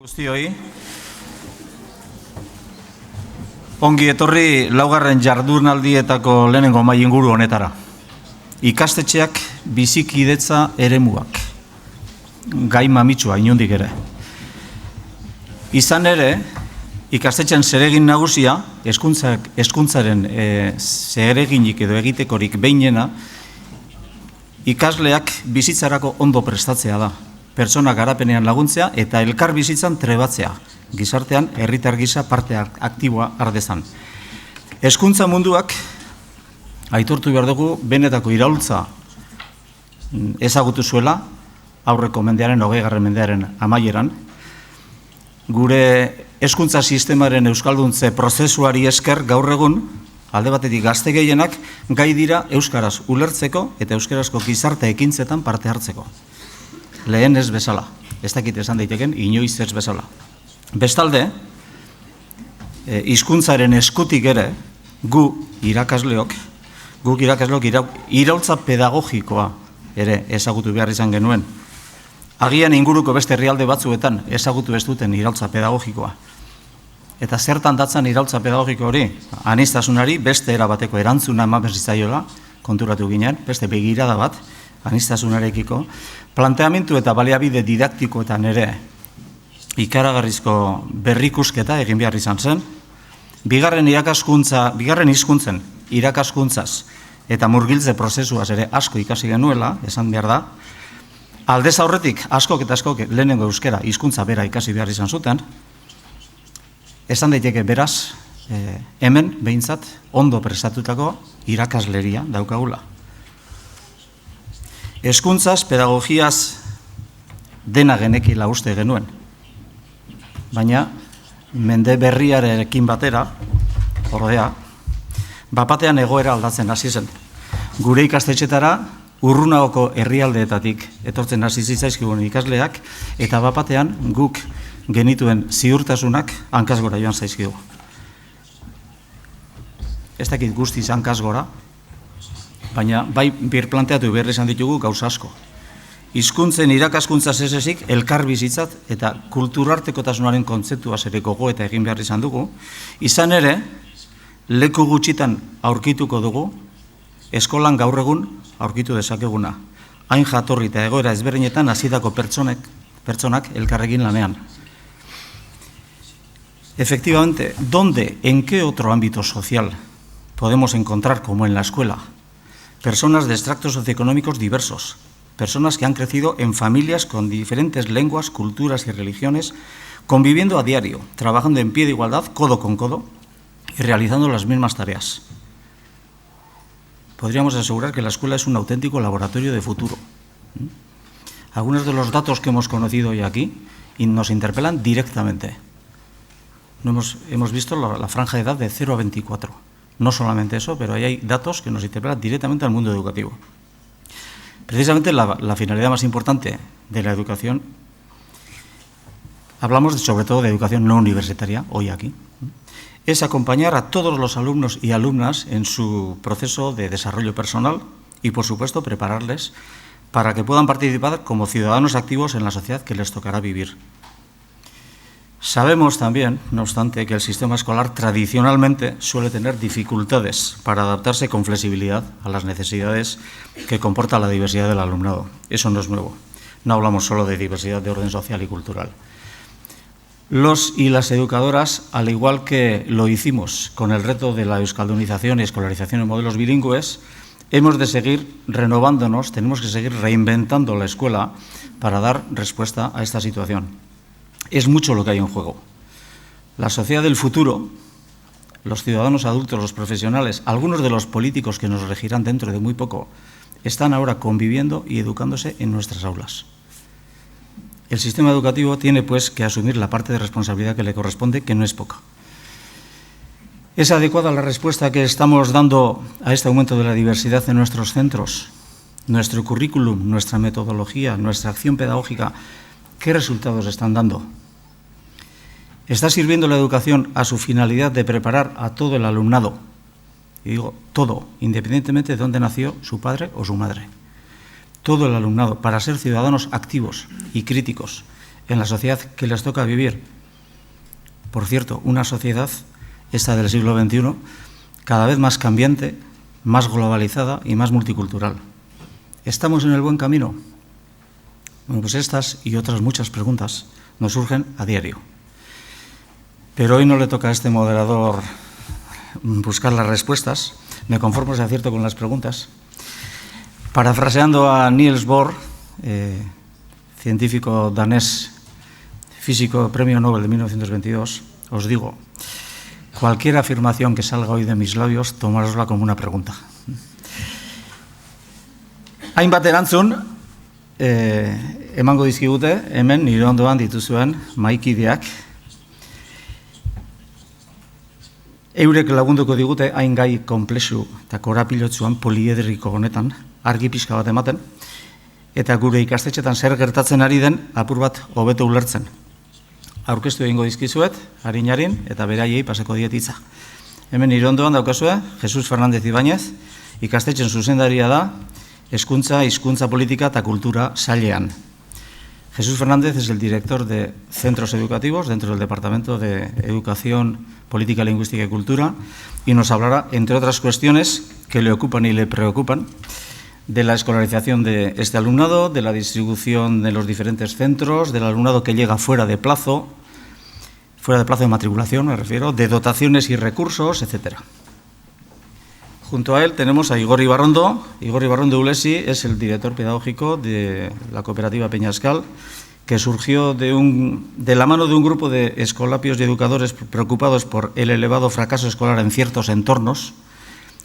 Guztioi, ongi etorri laugarren jardunaldietako lehenengo mahai inguru honetara. Ikastetxeak bizikidetza eremuak, gai mamitsua inondik ere. Izan ere, ikastetxean zeregin nagusia, hezkuntzaren zereginik edo egitekorik behinena, ikasleak bizitzarako ondo prestatzea da. Pertsona garapenean laguntzea eta elkar bizitzan trebatzea, gizartean herritar gisa parte aktiboa ardezan. Hezkuntza munduak, aitortu behar dugu, benetako iraultza ezagutu zuela, aurreko mendearen, 20. mendearen amaieran. Gure hezkuntza sistemaren euskalduntze prozesuari esker gaur egun, alde batetik gazte gehienak, gai dira euskaraz ulertzeko eta euskarazko gizarte ekintzetan parte hartzeko. Lehen ez bezala, ez dakit esan daiteken, inoiz ez bezala. Bestalde, hizkuntzaren eskutik ere, guk irakasleok iraultza pedagogikoa ere ezagutu behar izan genuen. Agian inguruko beste herrialde batzuetan ezagutu ez duten iraultza pedagogikoa. Eta zertan datzan iraultza pedagogiko hori, aniztasunari beste erabateko erantzuna eman bezitzaiola, konturatu ginen, beste begirada bat, aniztasunarekiko, planteamentu eta baliabide didaktikoetan ere ikaragarrizko berrikusketa egin behar izan zen, bigarren hizkuntzen irakaskuntzaz eta murgiltze prozesuaz ere asko ikasi genuela, esan behar da, aldez aurretik askok eta askok lehenengo euskera hizkuntza bera ikasi behar izan zuten, esan daiteke beraz, hemen behintzat ondo prestatutako irakasleria daukagula. Hezkuntzaz, pedagogiaz dena genekila uste genuen. Baina, mende berriarekin batera, ordea, bapatean egoera aldatzen hasi zen. Gure ikastetxetara, urrunagoko herrialdeetatik etortzen hasi zitzaizkigun ikasleak, eta bapatean guk genituen ziurtasunak hankaz gora joan zaizkigu. Ez dakit guztiz hankaz gora, baina bai birplanteatu behar izan ditugu gauza asko. Hizkuntzen irakaskuntza zezezik elkar bizitzat eta kulturartekotasunaren kontzeptua ere gogo eta egin behar izan dugu. Izan ere, leku gutxitan aurkituko dugu, eskolan gaur egun aurkitu dezakeguna. Hain jatorri eta egoera ezberdinetan hasitako pertsonak elkarrekin lanean. Efectivamente, ¿dónde, en qué otro ámbito social podemos encontrar como en la escuela? Personas de extractos socioeconómicos diversos, personas que han crecido en familias con diferentes lenguas, culturas y religiones, conviviendo a diario, trabajando en pie de igualdad, codo con codo, y realizando las mismas tareas. Podríamos asegurar que la escuela es un auténtico laboratorio de futuro. Algunos de los datos que hemos conocido hoy aquí nos interpelan directamente. Hemos visto la franja de edad de 0 a 24. No solamente eso, pero ahí hay datos que nos interpelan directamente al mundo educativo. Precisamente la finalidad más importante de la educación, hablamos sobre todo de educación no universitaria, hoy aquí, es acompañar a todos los alumnos y alumnas en su proceso de desarrollo personal y, por supuesto, prepararles para que puedan participar como ciudadanos activos en la sociedad que les tocará vivir. Sabemos también, no obstante, que el sistema escolar tradicionalmente suele tener dificultades para adaptarse con flexibilidad a las necesidades que comporta la diversidad del alumnado. Eso no es nuevo. No hablamos solo de diversidad de orden social y cultural. Los y las educadoras, al igual que lo hicimos con el reto de la euskaldunización y escolarización en modelos bilingües, hemos de seguir renovándonos, tenemos que seguir reinventando la escuela para dar respuesta a esta situación. Es mucho lo que hay en juego. La sociedad del futuro, los ciudadanos adultos, los profesionales, algunos de los políticos que nos regirán dentro de muy poco, están ahora conviviendo y educándose en nuestras aulas. El sistema educativo tiene, pues, que asumir la parte de responsabilidad que le corresponde, que no es poca. ¿Es adecuada la respuesta que estamos dando a este aumento de la diversidad en nuestros centros? Nuestro currículum, nuestra metodología, nuestra acción pedagógica, ¿qué resultados están dando? ¿Está sirviendo la educación a su finalidad de preparar a todo el alumnado? Y digo todo, independientemente de dónde nació su padre o su madre. Todo el alumnado para ser ciudadanos activos y críticos en la sociedad que les toca vivir. Por cierto, una sociedad, esta del siglo XXI, cada vez más cambiante, más globalizada y más multicultural. ¿Estamos en el buen camino? Bueno, pues estas y otras muchas preguntas nos surgen a diario. Pero hoy no le toca a este moderador buscar las respuestas. Me conformo, si acierto, con las preguntas. Parafraseando a Niels Bohr, científico danés, físico, premio Nobel de 1922, os digo, cualquier afirmación que salga hoy de mis labios, tomárosla como una pregunta. Hainbat erantzun, emango dizkigute, hemen nire ondoan dituzuen maikideak. Eurek lagunduko digute hain gai konplexu eta korapilotsuan poliedriko honetan argi pixka bat ematen, eta gure ikastetxetan zer gertatzen ari den apur bat hobeto ulertzen. Aurkeztu egingo dizkizuet, harin eta beraiei pasako diet hitza. Hemen nire ondoan daukazue, Jesus Fernández Ibáñez, ikastetxen zuzendaria da, Hezkuntza, Hizkuntza Politika eta Kultura sailean. Jesús Fernández es el director de centros educativos dentro del Departamento de Educación, Política, Lingüística y Cultura y nos hablará, entre otras cuestiones que le ocupan y le preocupan, de la escolarización de este alumnado, de la distribución de los diferentes centros, del alumnado que llega fuera de plazo de matriculación, me refiero, de dotaciones y recursos, etcétera. Junto a él tenemos a Igor Ibarrondo. Igor Ibarrondo Ulesi es el director pedagógico de la cooperativa Peñascal, que surgió de la mano de un grupo de escolapios y educadores preocupados por el elevado fracaso escolar en ciertos entornos.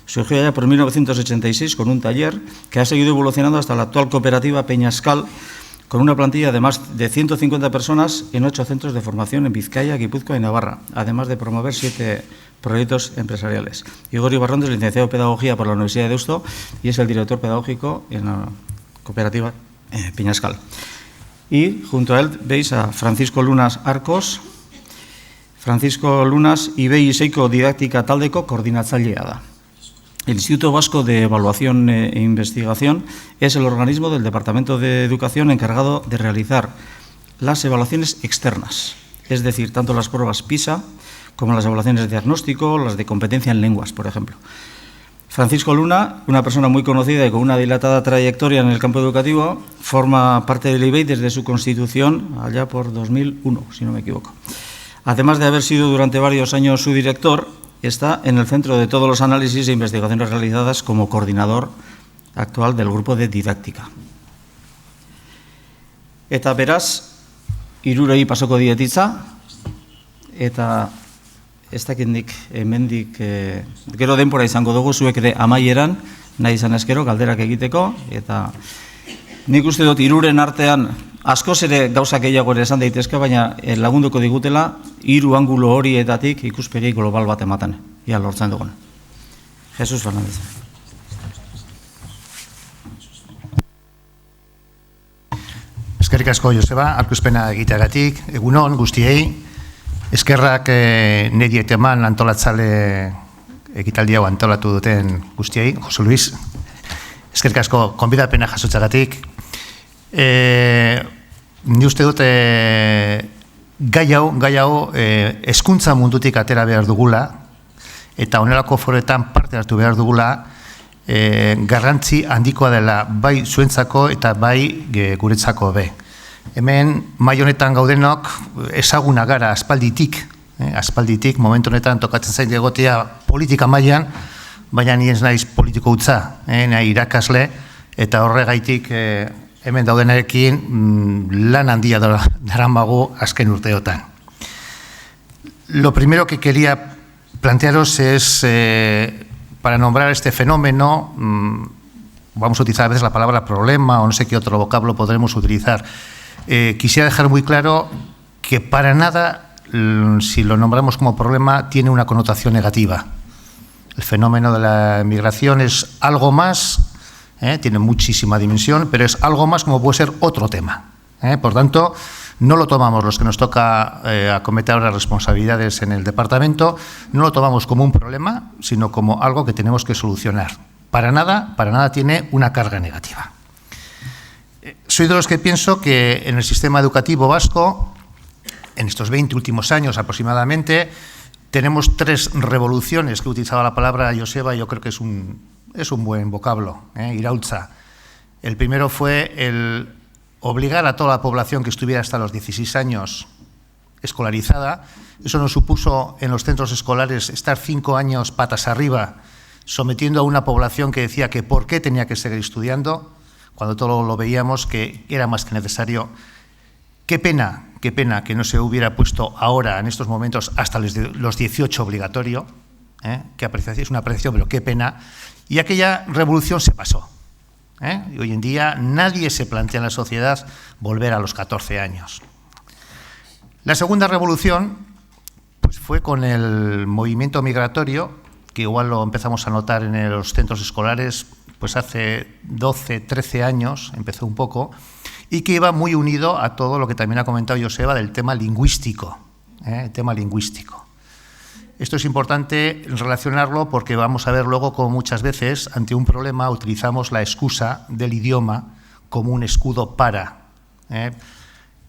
Surgió ya por 1986 con un taller que ha seguido evolucionando hasta la actual cooperativa Peñascal, con una plantilla de más de 150 personas en 8 centros de formación en Vizcaya, Guipúzcoa y Navarra, además de promover 7 proyectos empresariales. Igor Ibarrondo es licenciado en Pedagogía por la Universidad de Deusto y es el director pedagógico en la cooperativa Peñascal. Y junto a él veis a Francisco Lunas Arcos. Francisco Lunas Ibei Iseiko Didáctica Taldeko koordinatzailea da. El Instituto Vasco de Evaluación e Investigación es el organismo del Departamento de Educación encargado de realizar las evaluaciones externas, es decir, tanto las pruebas PISA como las evaluaciones de diagnóstico, las de competencia en lenguas, por ejemplo. Francisco Luna, una persona muy conocida y con una dilatada trayectoria en el campo educativo, forma parte del IBEI desde su constitución allá por 2001, si no me equivoco. Además de haber sido durante varios años su director, está en el centro de todos los análisis e investigaciones realizadas como coordinador actual del grupo de didáctica. Eta beraz, hirurei pasoko diet hitza, eta ez dakit nik hemendik gero denbora izango dugu zuek ere amaieran, nahi izan eskero, galderak egiteko, eta nik uste dut hiruren artean askoz ere gauzak gehiago ere esan daitezke, baina lagunduko digutela hiru angulo horietatik ikuspegi global bat ematen, ia lortzen dugun. Jesus Fernández. Eskerrik asko, Joseba, aurkezpena egiteagatik, egunon guztiei, eskerrak niri eteman antolatzale ekitaldi hau antolatu duten guztiei, Jose Luis, eskerrik asko konbidapena jasotzagatik. Ni uste dut gai hau hezkuntza mundutik atera behar dugula eta honelako foroetan parte hartu behar dugula, garrantzi handikoa dela bai zuentzako eta bai guretzako be. Hemen mai honetan gaudenok ezaguna gara aspalditik, momentu honetan tokatzen zain egotea politika mailan, baina ni ez naiz politiko hutsa, nahi irakasle, eta horregaitik hemen daudenarekin lan handia daramagu azken urteotan. Lo primero que quería plantearos es, para nombrar este fenómeno, vamos a utilizar a veces la palabra problema o no sé qué otro vocablo podremos utilizar. Quisiera dejar muy claro que para nada, si lo nombramos como problema, tiene una connotación negativa. El fenómeno de la migración es algo más, tiene muchísima dimensión, pero es algo más como puede ser otro tema. Por tanto, no lo tomamos los que nos toca acometer ahora responsabilidades en el departamento, no lo tomamos como un problema, sino como algo que tenemos que solucionar. Para nada tiene una carga negativa. soy de los que pienso que en el sistema educativo vasco, en estos 20 últimos años aproximadamente, tenemos 3 revoluciones, que he utilizado la palabra Joseba, yo creo que es un buen vocablo, iraultza. El primero fue el obligar a toda la población que estuviera hasta los 16 años escolarizada. Eso nos supuso en los centros escolares estar 5 años patas arriba, sometiendo a una población que decía que por qué tenía que seguir estudiando, cuando todo lo veíamos que era más que necesario. Qué pena que no se hubiera puesto ahora, en estos momentos, hasta los 18 obligatorio, que es una apreciación, pero qué pena. Y aquella revolución se pasó. Y hoy en día nadie se plantea en la sociedad volver a los 14 años. La segunda revolución pues fue con el movimiento migratorio, que igual lo empezamos a notar en los centros escolares pues hace 12, 13 años, empezó un poco, y que iba muy unido a todo lo que también ha comentado Joseba del tema lingüístico. El tema lingüístico. Esto es importante relacionarlo porque vamos a ver luego cómo muchas veces ante un problema utilizamos la excusa del idioma como un escudo para.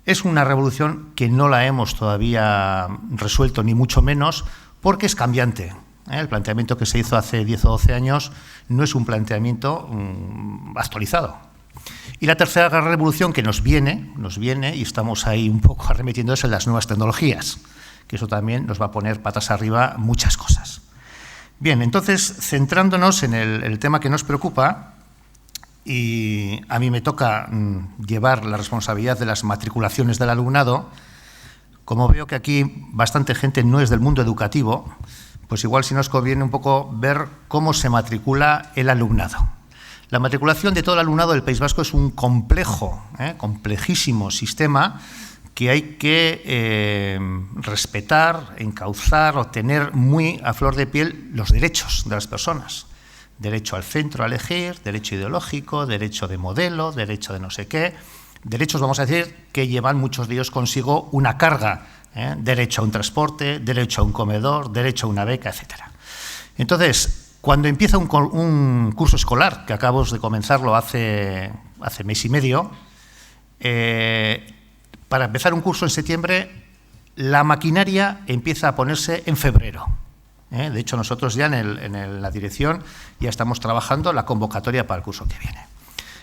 Es una revolución que no la hemos todavía resuelto, ni mucho menos, porque es cambiante. El planteamiento que se hizo hace 10 o 12 años no es un planteamiento actualizado. Y la tercera gran revolución que nos viene, y estamos ahí un poco arremetiendo, es en las nuevas tecnologías, que eso también nos va a poner patas arriba muchas cosas. Bien, entonces, centrándonos en el tema que nos preocupa, y a mí me toca llevar la responsabilidad de las matriculaciones del alumnado, como veo que aquí bastante gente no es del mundo educativo, pues igual si nos conviene un poco ver cómo se matricula el alumnado. La matriculación de todo el alumnado del País Vasco es un complejo, complejísimo sistema que hay que respetar, encauzar o tener muy a flor de piel los derechos de las personas. Derecho al centro a elegir, derecho ideológico, derecho de modelo, derecho de no sé qué. Derechos, vamos a decir, que llevan muchos de ellos consigo una carga. Derecho a un transporte, derecho a un comedor, derecho a una beca, etc. Entonces, cuando empieza un curso escolar, que acabamos de comenzarlo hace mes y medio, para empezar un curso en septiembre, la maquinaria empieza a ponerse en febrero. De hecho, nosotros ya en la dirección ya estamos trabajando la convocatoria para el curso que viene.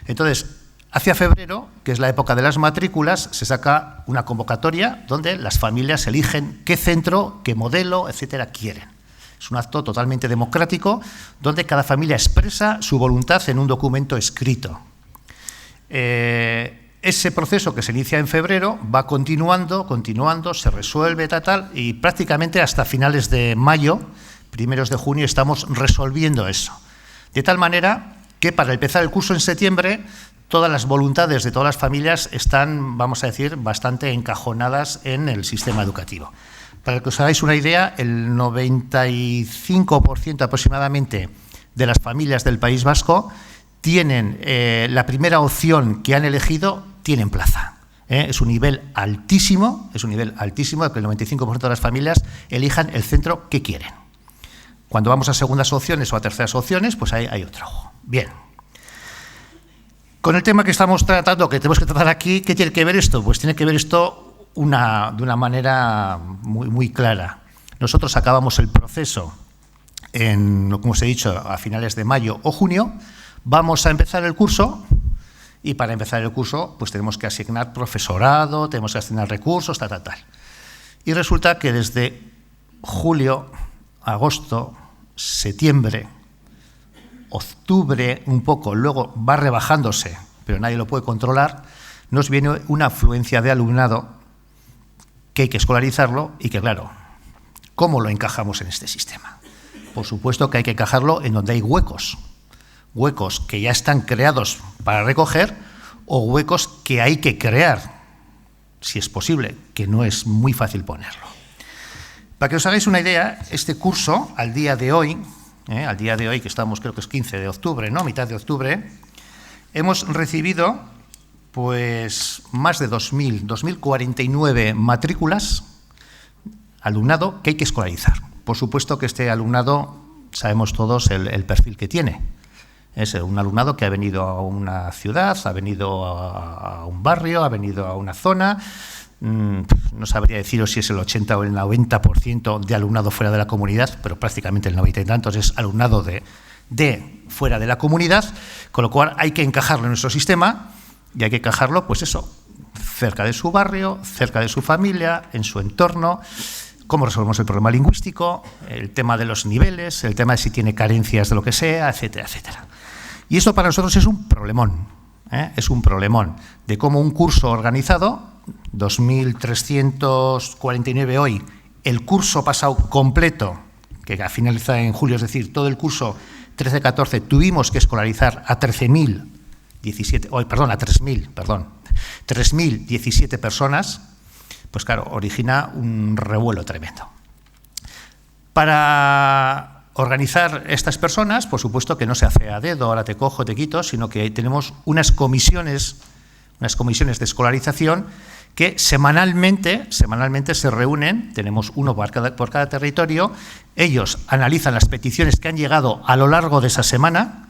Entonces, hacia febrero, que es la época de las matrículas, se saca una convocatoria donde las familias eligen qué centro, qué modelo, etcétera, quieren. Es un acto totalmente democrático donde cada familia expresa su voluntad en un documento escrito. Ese proceso que se inicia en febrero va continuando, se resuelve, tal, y prácticamente hasta finales de mayo, primeros de junio, estamos resolviendo eso. De tal manera que para empezar el curso en septiembre, todas las voluntades de todas las familias están, vamos a decir, bastante encajonadas en el sistema educativo. Para que os hagáis una idea, el 95% aproximadamente de las familias del País Vasco tienen la primera opción que han elegido, tienen plaza. Es un nivel altísimo, de que el 95% de las familias elijan el centro que quieren. Cuando vamos a segundas opciones o a terceras opciones, pues hay otro. Bien. Con el tema que estamos tratando, que tenemos que tratar aquí, ¿qué tiene que ver esto? Pues tiene que ver esto de una manera muy clara. Nosotros acabamos el proceso, como os he dicho, a finales de mayo o junio. Vamos a empezar el curso y para empezar el curso pues tenemos que asignar profesorado, tenemos que asignar recursos, tal. Y resulta que desde julio, agosto, septiembre, octubre un poco, luego va rebajándose, pero nadie lo puede controlar, nos viene una afluencia de alumnado que hay que escolarizarlo y que, claro, ¿cómo lo encajamos en este sistema? Por supuesto que hay que encajarlo en donde hay huecos que ya están creados para recoger o huecos que hay que crear, si es posible, que no es muy fácil ponerlo. Para que os hagáis una idea, este curso, al día de hoy, que estamos, creo que es 15 de octubre, ¿no? Mitad de octubre, hemos recibido pues más de 2.049 matrículas, alumnado que hay que escolarizar. Por supuesto que este alumnado, sabemos todos el perfil que tiene. Es un alumnado que ha venido a una ciudad, ha venido a un barrio, ha venido a una zona. No sabría deciros si es el 80 o el 90% de alumnado fuera de la comunidad, pero prácticamente el 90 y tantos es alumnado de fuera de la comunidad, con lo cual hay que encajarlo en nuestro sistema y hay que encajarlo, pues eso, cerca de su barrio, cerca de su familia, en su entorno. Cómo resolvemos el problema lingüístico, el tema de los niveles, el tema de si tiene carencias de lo que sea, etcétera, etcétera. Y esto para nosotros es un problemón, es un problemón de cómo un curso organizado, 2.349 hoy, el curso pasado completo, que finaliza en julio, es decir, todo el curso 13-14, tuvimos que escolarizar a 3.017 personas, pues claro, origina un revuelo tremendo. Para organizar estas personas, por supuesto que no se hace a dedo, ahora te cojo, te quito, sino que tenemos unas comisiones de escolarización que semanalmente se reúnen, tenemos uno por cada territorio, ellos analizan las peticiones que han llegado a lo largo de esa semana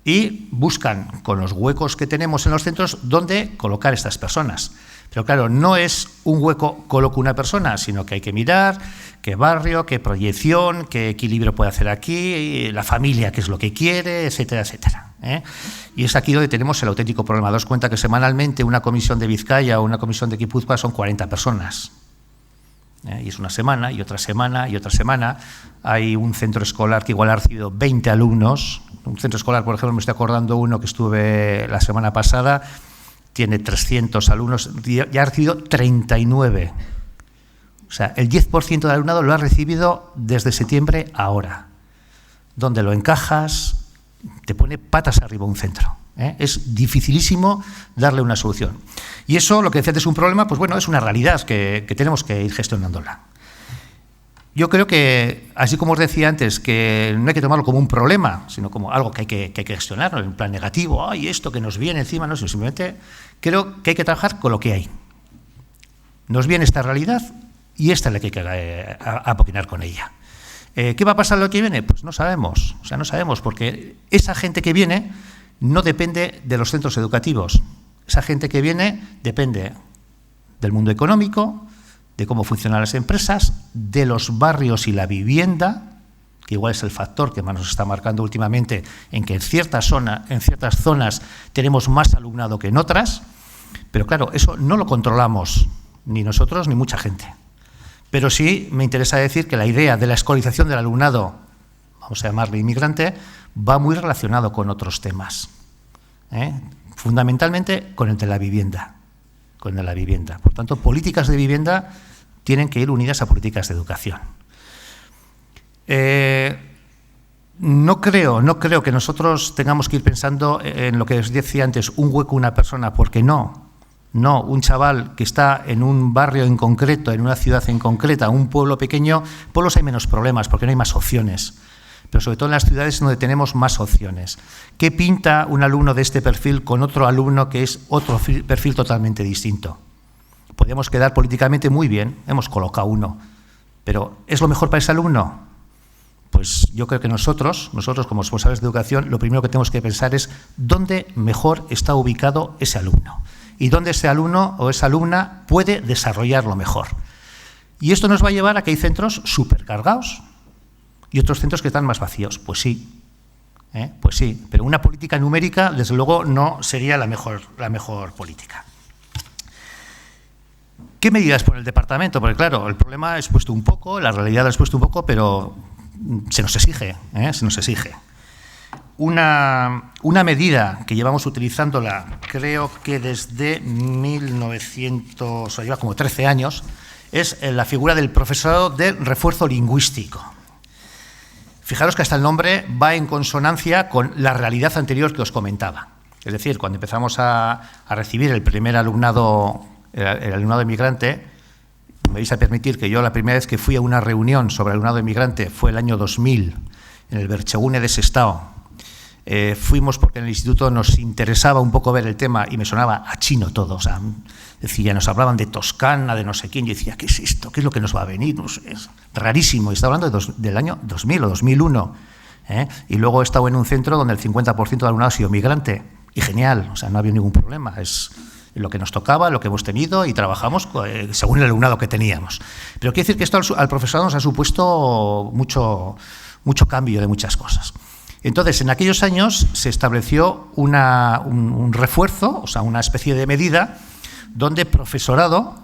y buscan, con los huecos que tenemos en los centros, dónde colocar estas personas. Pero claro, no es un hueco coloco una persona, sino que hay que mirar qué barrio, qué proyección, qué equilibrio puede hacer aquí, la familia qué es lo que quiere, etcétera, etcétera. Y es aquí donde tenemos el auténtico problema. Daos cuenta que semanalmente una comisión de Vizcaya o una comisión de Guipúzcoa son 40 personas. Y es una semana y otra semana y otra semana. Hay un centro escolar que igual ha recibido 20 alumnos. Un centro escolar, por ejemplo, me estoy acordando uno que estuve la semana pasada, tiene 300 alumnos, ya ha recibido 39. O sea, el 10% del alumnado lo ha recibido desde septiembre a ahora. Donde lo encajas, te pone patas arriba un centro. Es dificilísimo darle una solución. Y eso, lo que decías, es un problema, pues bueno, es una realidad que tenemos que ir gestionándola. Yo creo que, así como os decía antes, que no hay que tomarlo como un problema, sino como algo que hay que gestionar, en plan negativo, ¡ay, esto que nos viene encima! No, simplemente creo que hay que trabajar con lo que hay. Nos viene esta realidad y esta es la que hay que apoquinar con ella. ¿Qué va a pasar lo que viene? Pues no sabemos, no sabemos, porque esa gente que viene no depende de los centros educativos. Esa gente que viene depende del mundo económico, de cómo funcionan las empresas, de los barrios y la vivienda, que igual es el factor que más nos está marcando últimamente, en que en ciertas zonas tenemos más alumnado que en otras, pero claro, eso no lo controlamos ni nosotros ni mucha gente. Pero sí me interesa decir que la idea de la escolarización del alumnado, vamos a llamarle inmigrante, va muy relacionado con otros temas, fundamentalmente con el de la vivienda. Por tanto, políticas de vivienda tienen que ir unidas a políticas de educación. No creo que nosotros tengamos que ir pensando en lo que os decía antes, un hueco, una persona, porque no, un chaval que está en un barrio en concreto, en una ciudad en concreta, un pueblo pequeño, pueblos hay menos problemas porque no hay más opciones. Pero sobre todo en las ciudades donde tenemos más opciones. ¿Qué pinta un alumno de este perfil con otro alumno que es otro perfil totalmente distinto? Podemos quedar políticamente muy bien, hemos colocado uno, pero ¿es lo mejor para ese alumno? Pues yo creo que nosotros como responsables de educación, lo primero que tenemos que pensar es dónde mejor está ubicado ese alumno y dónde ese alumno o esa alumna puede desarrollarlo mejor. Y esto nos va a llevar a que hay centros supercargados y otros centros que están más vacíos. Pues sí, pero una política numérica, desde luego, no sería la mejor política. ¿Qué medidas pone el departamento? Porque claro, el problema es puesto un poco, la realidad es puesto un poco, pero se nos exige. Una medida que llevamos utilizándola, creo que desde 1900, o sea, lleva como 13 años, es la figura del profesorado de refuerzo lingüístico. Fijaros que hasta el nombre va en consonancia con la realidad anterior que os comentaba. Es decir, cuando empezamos a recibir el primer alumnado, el alumnado inmigrante, me vais a permitir que yo la primera vez que fui a una reunión sobre alumnado inmigrante fue el año 2000, en el Berchegune de Sestao. Fuimos porque en el instituto nos interesaba un poco ver el tema y me sonaba a chino todo. O sea, decía, nos hablaban de Toscana, de no sé quién. Yo decía, ¿qué es esto? ¿Qué es lo que nos va a venir? No sé, es rarísimo. Y estaba hablando del año 2000 o 2001. Y luego he estado en un centro donde el 50% del alumnado ha sido migrante, y genial, o sea, no ha habido ningún problema, es lo que nos tocaba, lo que hemos tenido, y trabajamos según el alumnado que teníamos. Pero quiere decir que esto al profesorado nos ha supuesto mucho cambio de muchas cosas. Entonces, en aquellos años se estableció un refuerzo, o sea, una especie de medida donde profesorado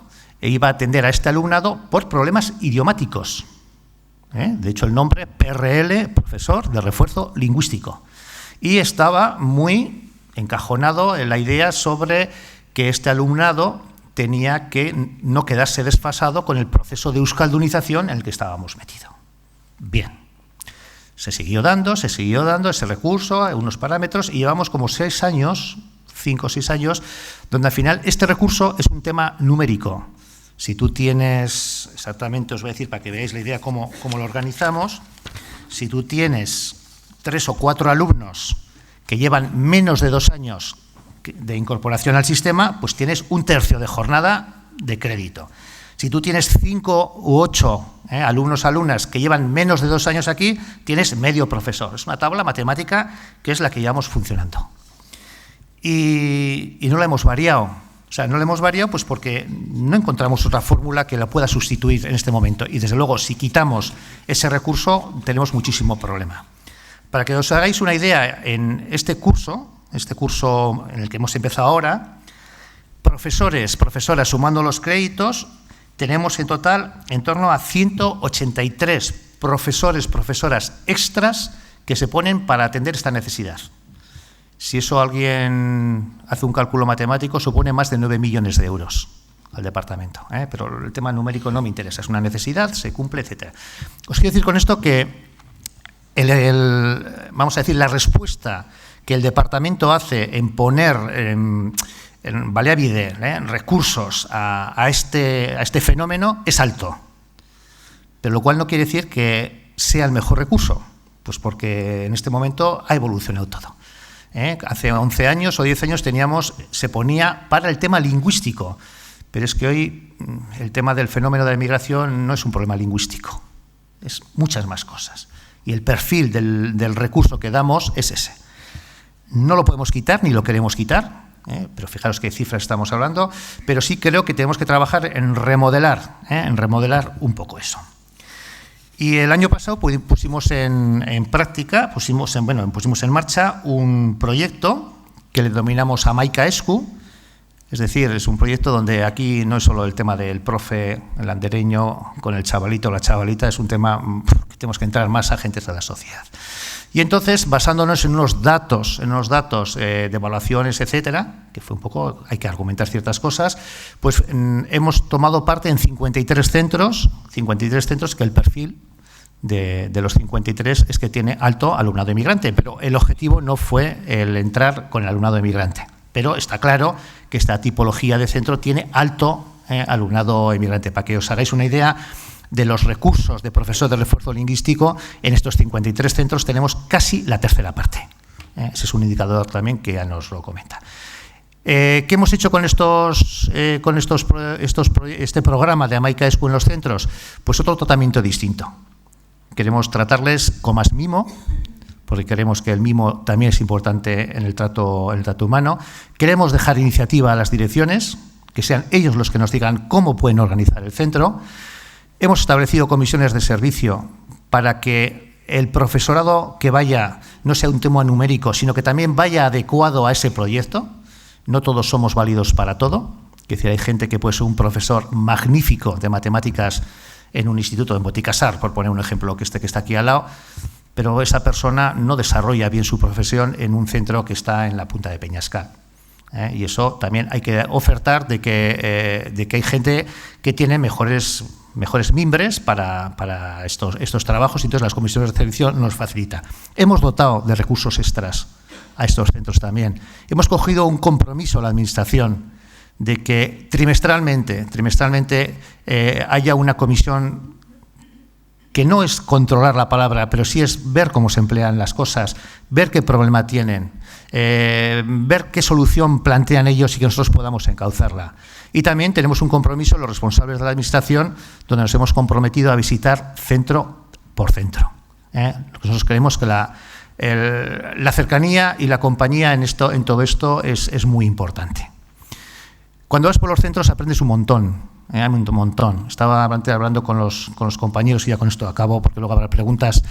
iba a atender a este alumnado por problemas idiomáticos. De hecho, el nombre PRL, profesor de refuerzo lingüístico. Y estaba muy encajonado en la idea sobre que este alumnado tenía que no quedarse desfasado con el proceso de euskaldunización en el que estábamos metidos. Bien. Se siguió dando ese recurso, unos parámetros, y llevamos como 6 años, 5 o 6 años, donde al final este recurso es un tema numérico. Si tú tienes, exactamente os voy a decir para que veáis la idea cómo lo organizamos, si tú tienes 3 o 4 alumnos que llevan menos de 2 años de incorporación al sistema, pues tienes 1/3 de jornada de crédito. Si tú tienes 5 u 8 alumnos, que llevan menos de 2 años aquí, tienes medio profesor. Es una tabla matemática que es la que llevamos funcionando. Y no la hemos variado. O sea, no la hemos variado pues porque no encontramos otra fórmula que la pueda sustituir en este momento. Y desde luego, si quitamos ese recurso, tenemos muchísimo problema. Para que os hagáis una idea, en este curso en el que hemos empezado ahora, profesoras sumando los créditos, tenemos en total en torno a 183 profesoras extras que se ponen para atender esta necesidad. Si eso alguien hace un cálculo matemático, supone más de 9 millones de euros al departamento. Pero el tema numérico no me interesa, es una necesidad, se cumple, etc. Os quiero decir con esto que vamos a decir, la respuesta que el departamento hace en poner en Baliabide recursos a este fenómeno es alto, pero lo cual no quiere decir que sea el mejor recurso, pues porque en este momento ha evolucionado todo. Hace 11 años o 10 años se ponía para el tema lingüístico, pero es que hoy el tema del fenómeno de la inmigración no es un problema lingüístico, es muchas más cosas, y el perfil del recurso que damos es ese. No lo podemos quitar ni lo queremos quitar, pero fijaros qué cifras estamos hablando, pero sí creo que tenemos que trabajar en remodelar un poco eso. Y el año pasado pusimos en práctica, pusimos en marcha un proyecto que le denominamos Hamaika Esku, es decir, es un proyecto donde aquí no es solo el tema del profe, el andereño, con el chavalito o la chavalita, es un tema que tenemos que entrar más agentes de la sociedad. Y entonces, basándonos en unos datos de evaluaciones, etcétera, que fue un poco, hay que argumentar ciertas cosas, pues hemos tomado parte en 53 centros que el perfil de los 53 es que tiene alto alumnado inmigrante, pero el objetivo no fue el entrar con el alumnado inmigrante. Pero está claro que esta tipología de centro tiene alto alumnado inmigrante. Para que os hagáis una idea de los recursos de profesor de refuerzo lingüístico, en estos 53 centros tenemos casi la tercera parte. Ese es un indicador también que ya nos lo comenta. ¿Qué hemos hecho con este programa de Hamaika Esku en los centros? Pues otro tratamiento distinto. Queremos tratarles con más mimo, porque creemos que el mimo también es importante en el trato humano. Queremos dejar iniciativa a las direcciones, que sean ellos los que nos digan cómo pueden organizar el centro. Hemos establecido comisiones de servicio para que el profesorado que vaya no sea un tema numérico, sino que también vaya adecuado a ese proyecto. No todos somos válidos para todo. Es decir, hay gente que puede ser un profesor magnífico de matemáticas en un instituto en Boticasar, por poner un ejemplo que está aquí al lado, pero esa persona no desarrolla bien su profesión en un centro que está en la punta de Peñascal. Y eso también hay que ofertar de que hay gente que tiene mejores mimbres para estos trabajos, y entonces las comisiones de servicio nos facilitan. Hemos dotado de recursos extras a estos centros también. Hemos cogido un compromiso a la Administración de que trimestralmente haya una comisión que no es controlar la palabra, pero sí es ver cómo se emplean las cosas, ver qué problema tienen, ver qué solución plantean ellos y que nosotros podamos encauzarla. Y también tenemos un compromiso, los responsables de la Administración, donde nos hemos comprometido a visitar centro por centro. Nosotros creemos que la cercanía y la compañía en todo esto es muy importante. Cuando vas por los centros aprendes un montón, un montón. Estaba hablando con los compañeros y ya con esto acabo, porque luego habrá preguntas.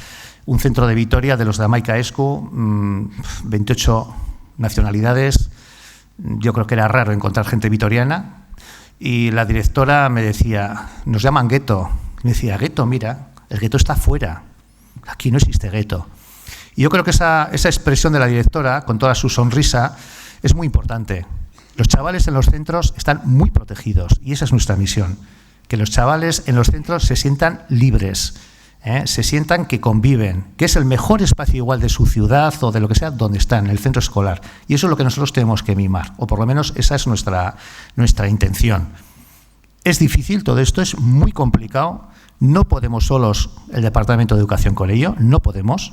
Un centro de Vitoria, de los de Amaica Esku, 28 nacionalidades. Yo creo que era raro encontrar gente vitoriana. Y la directora me decía, nos llaman gueto. Me decía, gueto, mira, el gueto está fuera. Aquí no existe gueto. Y yo creo que esa expresión de la directora, con toda su sonrisa, es muy importante. Los chavales en los centros están muy protegidos y esa es nuestra misión, que los chavales en los centros se sientan libres, se sientan que conviven, que es el mejor espacio igual de su ciudad o de lo que sea donde están, en el centro escolar. Y eso es lo que nosotros tenemos que mimar, o por lo menos esa es nuestra intención. Es difícil, todo esto es muy complicado, no podemos solos el Departamento de Educación con ello, no podemos,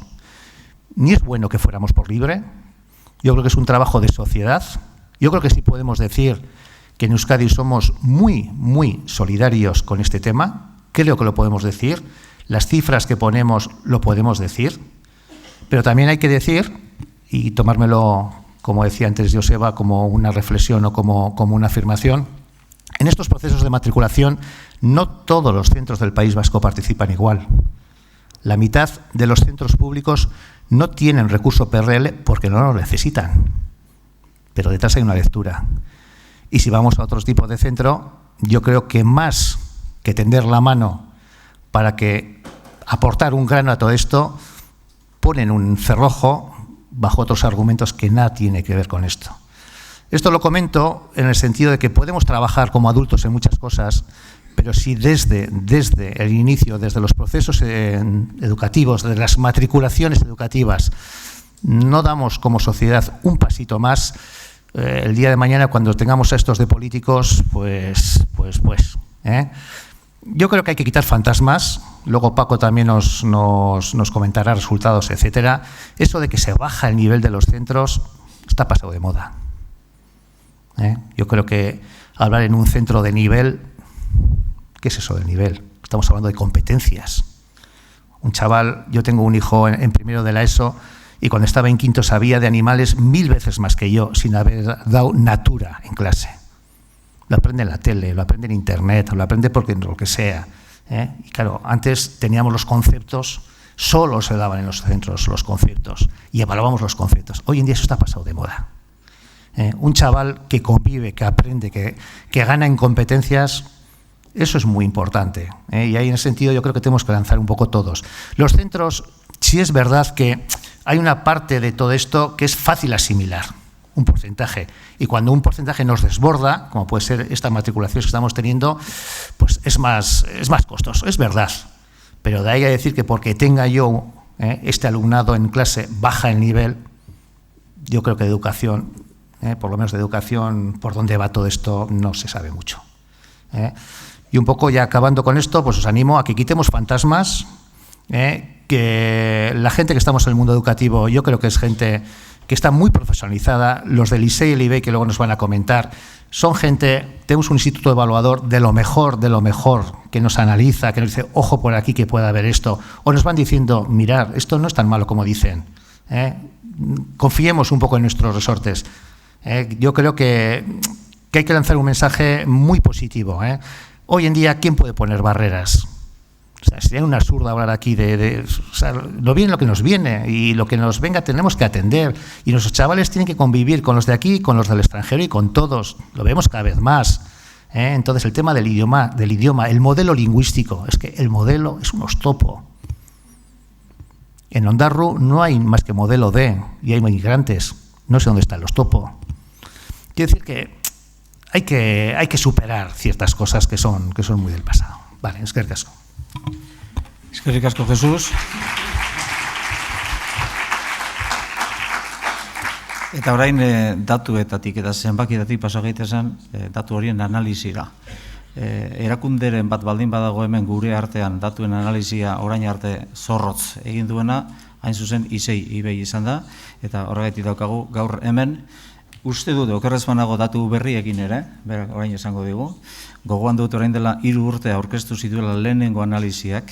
ni es bueno que fuéramos por libre. Yo creo que es un trabajo de sociedad. Yo creo que sí podemos decir que en Euskadi somos muy, muy solidarios con este tema. Creo que lo podemos decir. Las cifras que ponemos lo podemos decir. Pero también hay que decir, y tomármelo, como decía antes Joseba, como una reflexión o como una afirmación, en estos procesos de matriculación no todos los centros del País Vasco participan igual. La mitad de los centros públicos no tienen recurso PRL porque no lo necesitan. Pero detrás hay una lectura. Y si vamos a otro tipo de centro, yo creo que más que tender la mano para que aportar un grano a todo esto, ponen un cerrojo bajo otros argumentos que nada tiene que ver con esto. Esto lo comento en el sentido de que podemos trabajar como adultos en muchas cosas, pero si desde el inicio, desde los procesos educativos, desde las matriculaciones educativas, no damos como sociedad un pasito más, el día de mañana cuando tengamos a estos de políticos, yo creo que hay que quitar fantasmas. Luego Paco también nos comentará resultados, etcétera. Eso de que se baja el nivel de los centros está pasado de moda. Yo creo que hablar en un centro de nivel, ¿qué es eso del nivel? Estamos hablando de competencias. Un chaval, yo tengo un hijo en primero de la ESO, y cuando estaba en quinto sabía de animales 1000 veces más que yo, sin haber dado natura en clase. Lo aprende en la tele, lo aprende en internet, lo aprende porque lo que sea. Y claro, antes teníamos los conceptos, solo se daban en los centros los conceptos, y evaluábamos los conceptos. Hoy en día eso está pasado de moda. Un chaval que convive, que aprende, que gana en competencias, eso es muy importante. Y ahí en ese sentido yo creo que tenemos que lanzar un poco todos. Los centros, sí es verdad que hay una parte de todo esto que es fácil asimilar, un porcentaje. Y cuando un porcentaje nos desborda, como puede ser esta matriculación que estamos teniendo, pues es más costoso, es verdad. Pero de ahí a decir que porque tenga yo este alumnado en clase baja el nivel, yo creo que de educación, por lo menos de educación, por dónde va todo esto, no se sabe mucho. Y un poco ya acabando con esto, pues os animo a que quitemos fantasmas, que la gente que estamos en el mundo educativo, yo creo que es gente que está muy profesionalizada. Los del ISEI y el IBEI, que luego nos van a comentar, son gente, tenemos un instituto evaluador de lo mejor, que nos analiza, que nos dice, ojo por aquí que pueda haber esto, o nos van diciendo, mirad, esto no es tan malo como dicen. Confiemos un poco en nuestros resortes. Yo creo que hay que lanzar un mensaje muy positivo. Hoy en día, ¿quién puede poner barreras? O sea, sería un absurdo hablar aquí o sea, lo viene lo que nos viene y lo que nos venga tenemos que atender. Y nuestros chavales tienen que convivir con los de aquí, con los del extranjero y con todos. Lo vemos cada vez más. Entonces, el tema del idioma, el modelo lingüístico, es que el modelo es un oztopo. En Ondarru no hay más que modelo D y hay migrantes. No sé dónde está el oztopo. Quiero decir que hay que superar ciertas cosas que son muy del pasado. Vale, eskerrik asko. Eskerrik asko, Jesús. Eta orain datuetatik eta zenbakietatik pasa gaitezen datu horien analizira. Erakunderen bat baldin badago hemen gure artean datuen analizia orain arte zorrotz egin duena, hain zuzen ISEI IBEI izan da, eta horregatik daukagu gaur hemen Uste dut, okerrez banago datu berriekin ere, orain esango digu, gogoan dut orain dela 3 urte aurkeztu zituela lehenengo analiziak,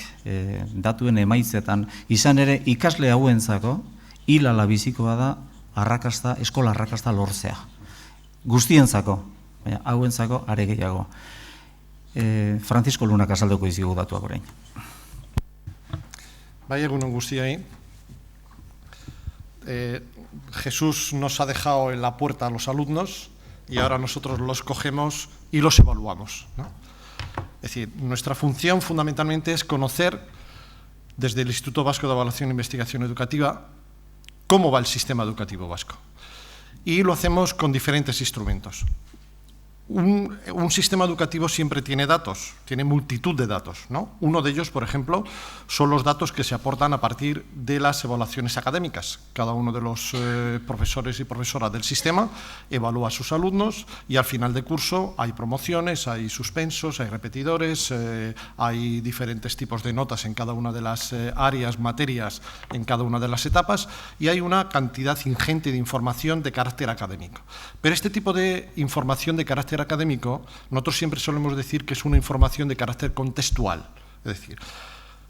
datuen emaitzetan, izan ere ikasle hauentzako, hilala bizikoa da arrakasta, eskola arrakasta lortzea. Guztientzako, baina hauentzako are gehiago. Francisco Lunak azalduko izigu datuak orain. Bai, egunon guztiei. Jesús nos ha dejado en la puerta a los alumnos y ahora nosotros los cogemos y los evaluamos, ¿no? Es decir, nuestra función fundamentalmente es conocer desde el Instituto Vasco de Evaluación e Investigación Educativa cómo va el sistema educativo vasco. Y lo hacemos con diferentes instrumentos. Un sistema educativo siempre tiene datos, tiene multitud de datos, ¿no? Uno de ellos, por ejemplo, son los datos que se aportan a partir de las evaluaciones académicas. Cada uno de los profesores y profesoras del sistema evalúa a sus alumnos y al final de curso hay promociones, hay suspensos, hay repetidores, hay diferentes tipos de notas en cada una de las áreas, materias, en cada una de las etapas y hay una cantidad ingente de información de carácter académico. Pero este tipo de información de carácter académico, nosotros siempre solemos decir que es una información de carácter contextual. Es decir,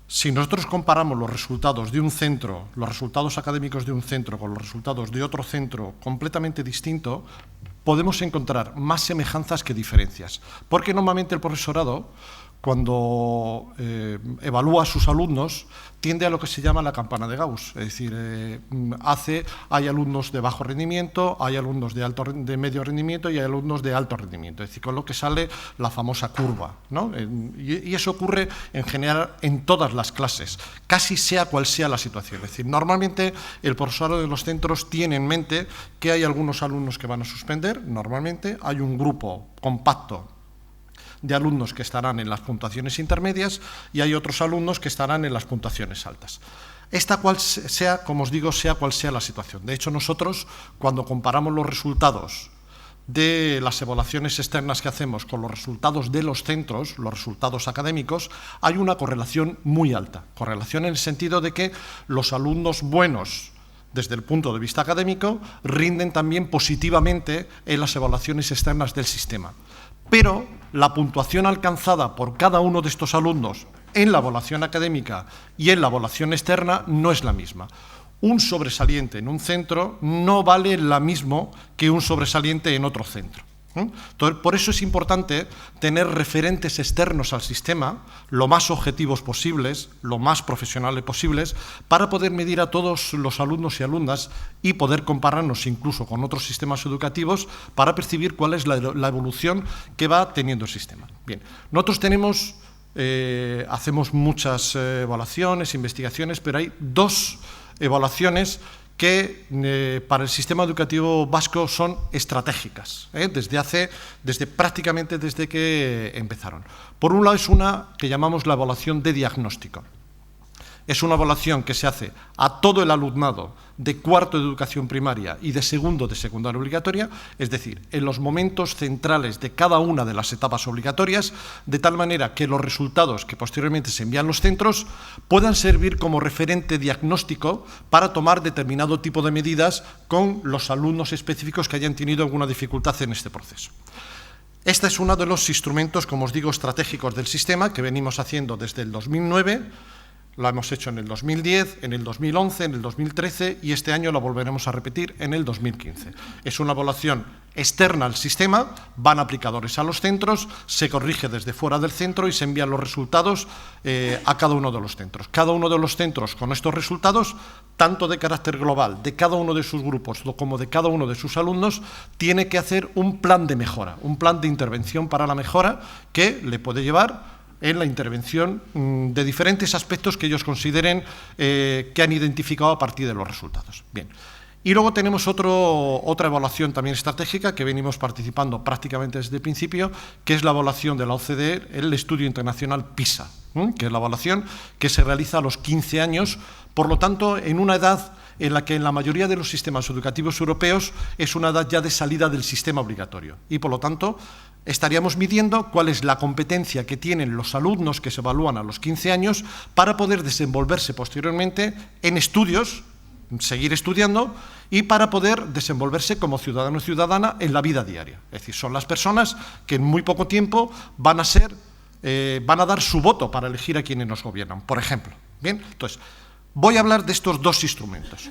si nosotros comparamos los resultados de un centro, los resultados académicos de un centro con los resultados de otro centro completamente distinto, podemos encontrar más semejanzas que diferencias. Porque normalmente el profesorado, cuando evalúa a sus alumnos, tiende a lo que se llama la campana de Gauss, es decir, hay alumnos de bajo rendimiento, hay alumnos de medio rendimiento y hay alumnos de alto rendimiento, es decir, con lo que sale la famosa curva, ¿no? Y eso ocurre en general en todas las clases, casi sea cual sea la situación. Es decir, normalmente el profesorado de los centros tiene en mente que hay algunos alumnos que van a suspender, normalmente hay un grupo compacto de alumnos que estarán en las puntuaciones intermedias y hay otros alumnos que estarán en las puntuaciones altas. Esta cual sea, como os digo, sea cual sea la situación. De hecho, nosotros, cuando comparamos los resultados de las evaluaciones externas que hacemos con los resultados de los centros, los resultados académicos, hay una correlación muy alta. Correlación en el sentido de que los alumnos buenos, desde el punto de vista académico, rinden también positivamente en las evaluaciones externas del sistema. Pero la puntuación alcanzada por cada uno de estos alumnos en la evaluación académica y en la evaluación externa no es la misma. Un sobresaliente en un centro no vale lo mismo que un sobresaliente en otro centro. Entonces, por eso es importante tener referentes externos al sistema, lo más objetivos posibles, lo más profesionales posibles, para poder medir a todos los alumnos y alumnas y poder compararnos incluso con otros sistemas educativos para percibir cuál es la evolución que va teniendo el sistema. Bien, nosotros hacemos muchas evaluaciones, investigaciones, pero hay 2 evaluaciones que para el sistema educativo vasco son estratégicas, prácticamente desde que empezaron. Por un lado es una que llamamos la evaluación de diagnóstico. Es una evaluación que se hace a todo el alumnado de cuarto de educación primaria y de segundo de secundaria obligatoria, es decir, en los momentos centrales de cada una de las etapas obligatorias, de tal manera que los resultados que posteriormente se envían a los centros puedan servir como referente diagnóstico para tomar determinado tipo de medidas con los alumnos específicos que hayan tenido alguna dificultad en este proceso. Este es uno de los instrumentos, como os digo, estratégicos del sistema que venimos haciendo desde el 2009, lo hemos hecho en el 2010, en el 2011, en el 2013 y este año lo volveremos a repetir en el 2015. Es una evaluación externa al sistema, van aplicadores a los centros, se corrige desde fuera del centro y se envían los resultados a cada uno de los centros. Cada uno de los centros con estos resultados, tanto de carácter global, de cada uno de sus grupos como de cada uno de sus alumnos, tiene que hacer un plan de mejora, un plan de intervención para la mejora que le puede llevar en la intervención de diferentes aspectos que ellos consideren que han identificado a partir de los resultados. Bien. Y luego tenemos otra evaluación también estratégica que venimos participando prácticamente desde el principio, que es la evaluación de la OCDE, el estudio internacional PISA, que es la evaluación que se realiza a los 15 años, por lo tanto, en una edad en la que en la mayoría de los sistemas educativos europeos es una edad ya de salida del sistema obligatorio y, por lo tanto, estaríamos midiendo cuál es la competencia que tienen los alumnos que se evalúan a los 15 años para poder desenvolverse posteriormente en estudios seguir estudiando y para poder desenvolverse como ciudadano o ciudadana en la vida diaria. Es decir, son las personas que en muy poco tiempo van a dar su voto para elegir a quienes nos gobiernan, por ejemplo. Bien, entonces, voy a hablar de estos dos instrumentos,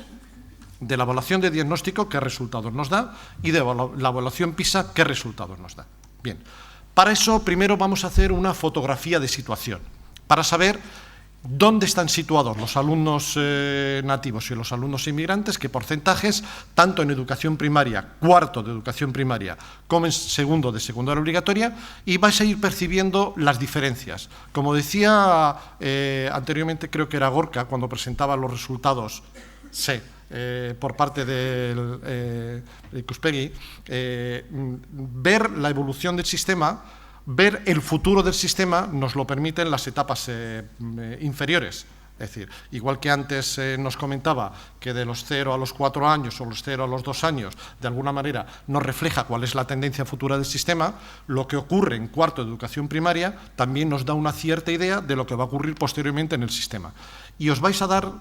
de la evaluación de diagnóstico, qué resultados nos da, y de la evaluación PISA, qué resultados nos da. Bien, para eso primero vamos a hacer una fotografía de situación, para saber dónde están situados los alumnos nativos y los alumnos inmigrantes, qué porcentajes, tanto en educación primaria, cuarto de educación primaria, como en segundo de secundaria obligatoria, y vais a ir percibiendo las diferencias. Como decía anteriormente, creo que era Gorka, cuando presentaba los resultados, por parte de Ikuspegi, ver la evolución del sistema, ver el futuro del sistema nos lo permiten las etapas inferiores. Es decir, igual que antes nos comentaba que de los 0 a los 4 años o los 0 a los 2 años, de alguna manera nos refleja cuál es la tendencia futura del sistema, lo que ocurre en cuarto de educación primaria también nos da una cierta idea de lo que va a ocurrir posteriormente en el sistema. Y os vais a dar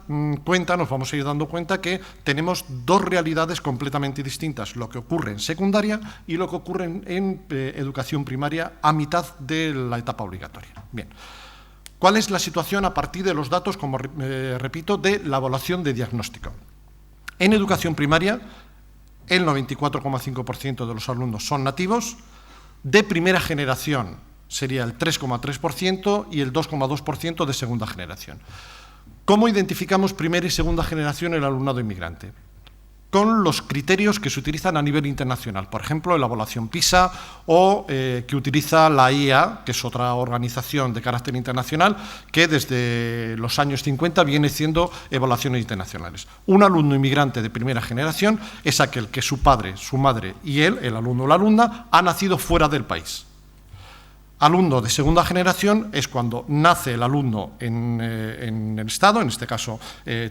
cuenta, nos vamos a ir dando cuenta que tenemos dos realidades completamente distintas, lo que ocurre en secundaria y lo que ocurre en educación primaria a mitad de la etapa obligatoria. Bien. ¿Cuál es la situación a partir de los datos, como repito, de la evaluación de diagnóstico? En educación primaria, el 94,5% de los alumnos son nativos, de primera generación sería el 3,3% y el 2,2% de segunda generación. ¿Cómo identificamos primera y segunda generación el alumnado inmigrante? Con los criterios que se utilizan a nivel internacional, por ejemplo, la evaluación PISA o que utiliza la IA, que es otra organización de carácter internacional, que desde los años 50 viene haciendo evaluaciones internacionales. Un alumno inmigrante de primera generación es aquel que su padre, su madre y él, el alumno o la alumna, ha nacido fuera del país. Alumno de segunda generación es cuando nace el alumno en el Estado, en este caso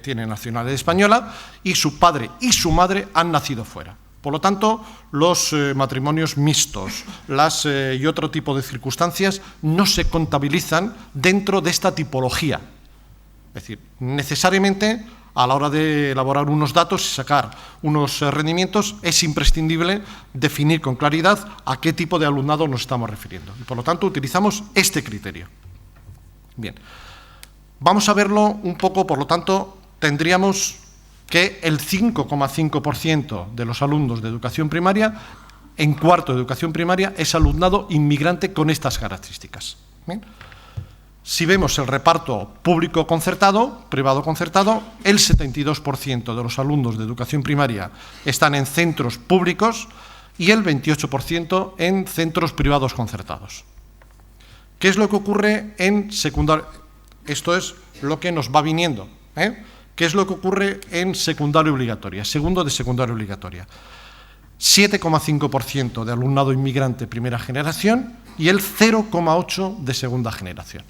tiene nacionalidad española, y su padre y su madre han nacido fuera. Por lo tanto, los matrimonios mixtos y otro tipo de circunstancias no se contabilizan dentro de esta tipología. Es decir, necesariamente, a la hora de elaborar unos datos y sacar unos rendimientos, es imprescindible definir con claridad a qué tipo de alumnado nos estamos refiriendo. Y por lo tanto, utilizamos este criterio. Bien, vamos a verlo un poco, por lo tanto, tendríamos que el 5,5% de los alumnos de educación primaria, en cuarto de educación primaria, es alumnado inmigrante con estas características. Bien. Si vemos el reparto público-concertado, privado-concertado, el 72% de los alumnos de educación primaria están en centros públicos y el 28% en centros privados concertados. ¿Qué es lo que ocurre en secundaria? Esto es lo que nos va viniendo. ¿Qué es lo que ocurre en secundaria obligatoria? Segundo de secundaria obligatoria. 7,5% de alumnado inmigrante primera generación y el 0,8% de segunda generación.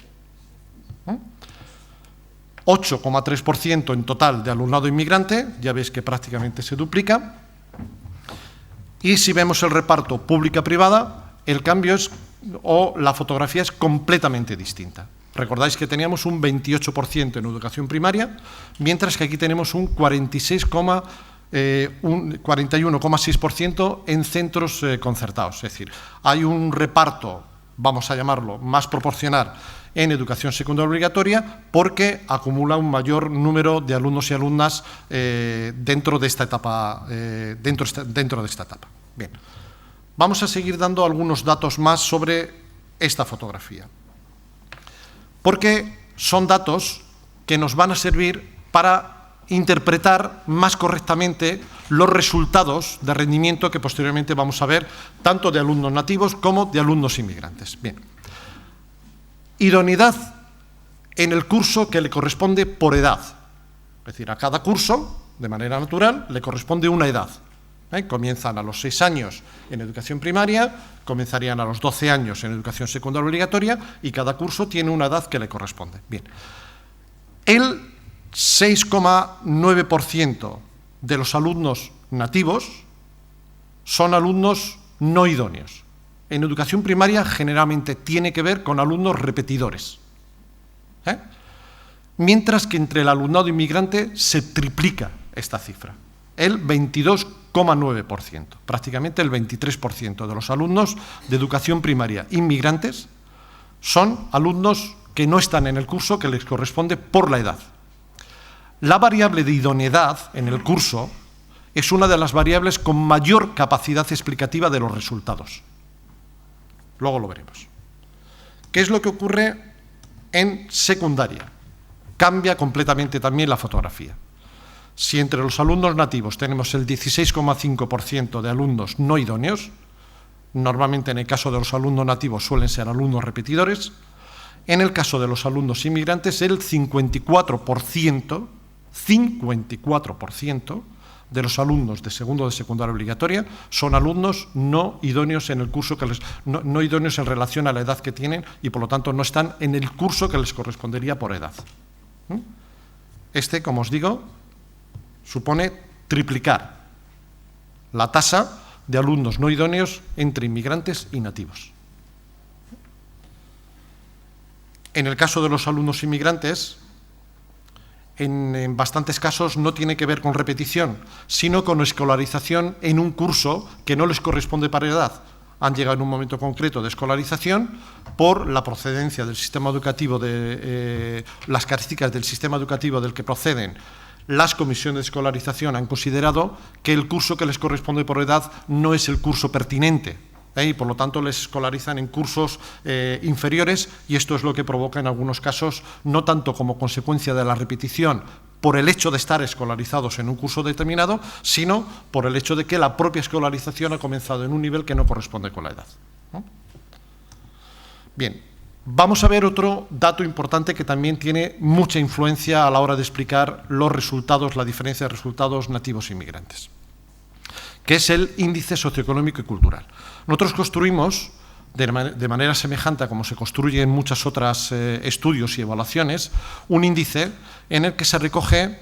8,3% en total de alumnado inmigrante, ya veis que prácticamente se duplica. Y si vemos el reparto pública-privada, el cambio la fotografía es completamente distinta. Recordáis que teníamos un 28% en educación primaria, mientras que aquí tenemos un 41,6% en centros concertados. Es decir, hay un reparto, vamos a llamarlo, más proporcional en educación secundaria obligatoria porque acumula un mayor número de alumnos y alumnas dentro de esta etapa. Bien. Vamos a seguir dando algunos datos más sobre esta fotografía, porque son datos que nos van a servir para interpretar más correctamente los resultados de rendimiento que posteriormente vamos a ver, tanto de alumnos nativos como de alumnos inmigrantes. Bien. Idoneidad en el curso que le corresponde por edad. Es decir, a cada curso, de manera natural, le corresponde una edad. Comienzan a los 6 años en educación primaria, comenzarían a los 12 años en educación secundaria obligatoria y cada curso tiene una edad que le corresponde. Bien. El 6,9% de los alumnos nativos son alumnos no idóneos. En educación primaria generalmente tiene que ver con alumnos repetidores. Mientras que entre el alumnado inmigrante se triplica esta cifra. El 22,9%, prácticamente el 23% de los alumnos de educación primaria inmigrantes son alumnos que no están en el curso que les corresponde por la edad. La variable de idoneidad en el curso es una de las variables con mayor capacidad explicativa de los resultados. Luego lo veremos. ¿Qué es lo que ocurre en secundaria? Cambia completamente también la fotografía. Si entre los alumnos nativos tenemos el 16,5% de alumnos no idóneos, normalmente en el caso de los alumnos nativos suelen ser alumnos repetidores, en el caso de los alumnos inmigrantes el 54% de los alumnos de segundo de secundaria obligatoria son alumnos no idóneos en el curso no idóneos en relación a la edad que tienen y por lo tanto no están en el curso que les correspondería por edad. Este, como os digo, supone triplicar la tasa de alumnos no idóneos entre inmigrantes y nativos. En el caso de los alumnos inmigrantes, en bastantes casos no tiene que ver con repetición, sino con escolarización en un curso que no les corresponde para edad. Han llegado en un momento concreto de escolarización por la procedencia del sistema educativo, las características del sistema educativo del que proceden. Las comisiones de escolarización han considerado que el curso que les corresponde por edad no es el curso pertinente, y por lo tanto les escolarizan en cursos inferiores y esto es lo que provoca en algunos casos, no tanto como consecuencia de la repetición por el hecho de estar escolarizados en un curso determinado, sino por el hecho de que la propia escolarización ha comenzado en un nivel que no corresponde con la edad. Bien, vamos a ver otro dato importante que también tiene mucha influencia a la hora de explicar los resultados, la diferencia de resultados nativos e inmigrantes, que es el índice socioeconómico y cultural. Nosotros construimos, de manera semejante a como se construye en muchos otros estudios y evaluaciones, un índice en el que se recoge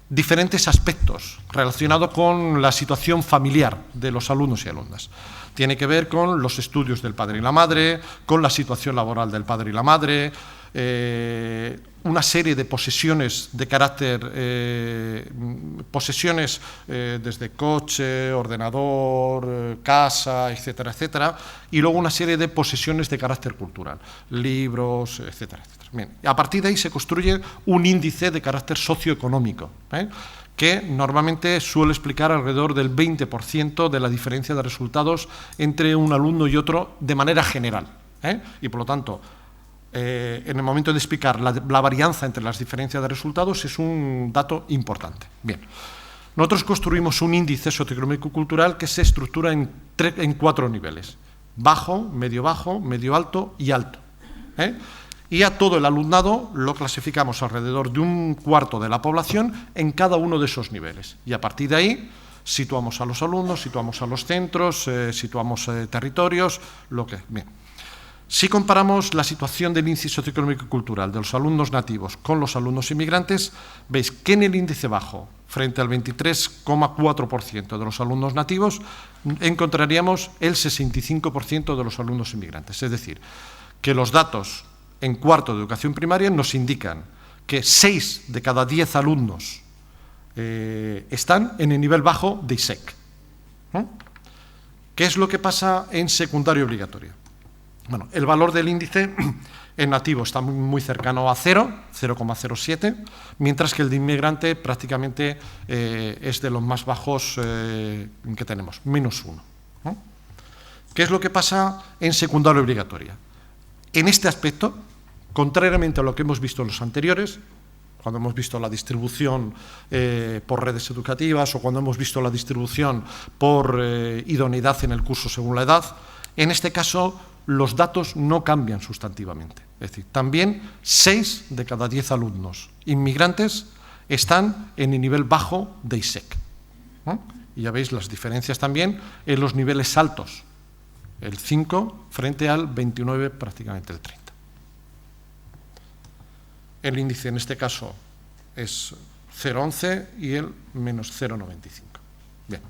diferentes aspectos relacionados con la situación familiar de los alumnos y alumnas. Tiene que ver con los estudios del padre y la madre, con la situación laboral del padre y la madre, una serie de posesiones de carácter, desde coche, ordenador, casa, etcétera, etcétera, y luego una serie de posesiones de carácter cultural, libros, etcétera, etcétera. Bien, a partir de ahí se construye un índice de carácter socioeconómico, que normalmente suele explicar alrededor del 20% de la diferencia de resultados entre un alumno y otro de manera general. Y por lo tanto, en el momento de explicar la varianza entre las diferencias de resultados es un dato importante. Bien, nosotros construimos un índice socioeconómico cultural que se estructura en 4 niveles: bajo, medio alto y alto. Y a todo el alumnado lo clasificamos alrededor de un cuarto de la población en cada uno de esos niveles. Y a partir de ahí situamos a los alumnos, situamos a los centros, situamos territorios, Bien. Si comparamos la situación del índice socioeconómico y cultural de los alumnos nativos con los alumnos inmigrantes, veis que en el índice bajo, frente al 23,4% de los alumnos nativos, encontraríamos el 65% de los alumnos inmigrantes. Es decir, que los datos en cuarto de educación primaria nos indican que 6 de cada 10 alumnos están en el nivel bajo de ISEC. ¿Qué es lo que pasa en secundaria obligatoria? Bueno, el valor del índice en nativo está muy cercano a 0,07, mientras que el de inmigrante prácticamente es de los más bajos que tenemos, -1. ¿Qué es lo que pasa en secundaria obligatoria? En este aspecto, contrariamente a lo que hemos visto en los anteriores, cuando hemos visto la distribución por redes educativas o cuando hemos visto la distribución por idoneidad en el curso según la edad, en este caso los datos no cambian sustantivamente. Es decir, también 6 de cada 10 alumnos inmigrantes están en el nivel bajo de ISEC. Y ya veis las diferencias también en los niveles altos, el 5 frente al 29, prácticamente el 30. El índice en este caso es 0,11 y el -0,95. Bien.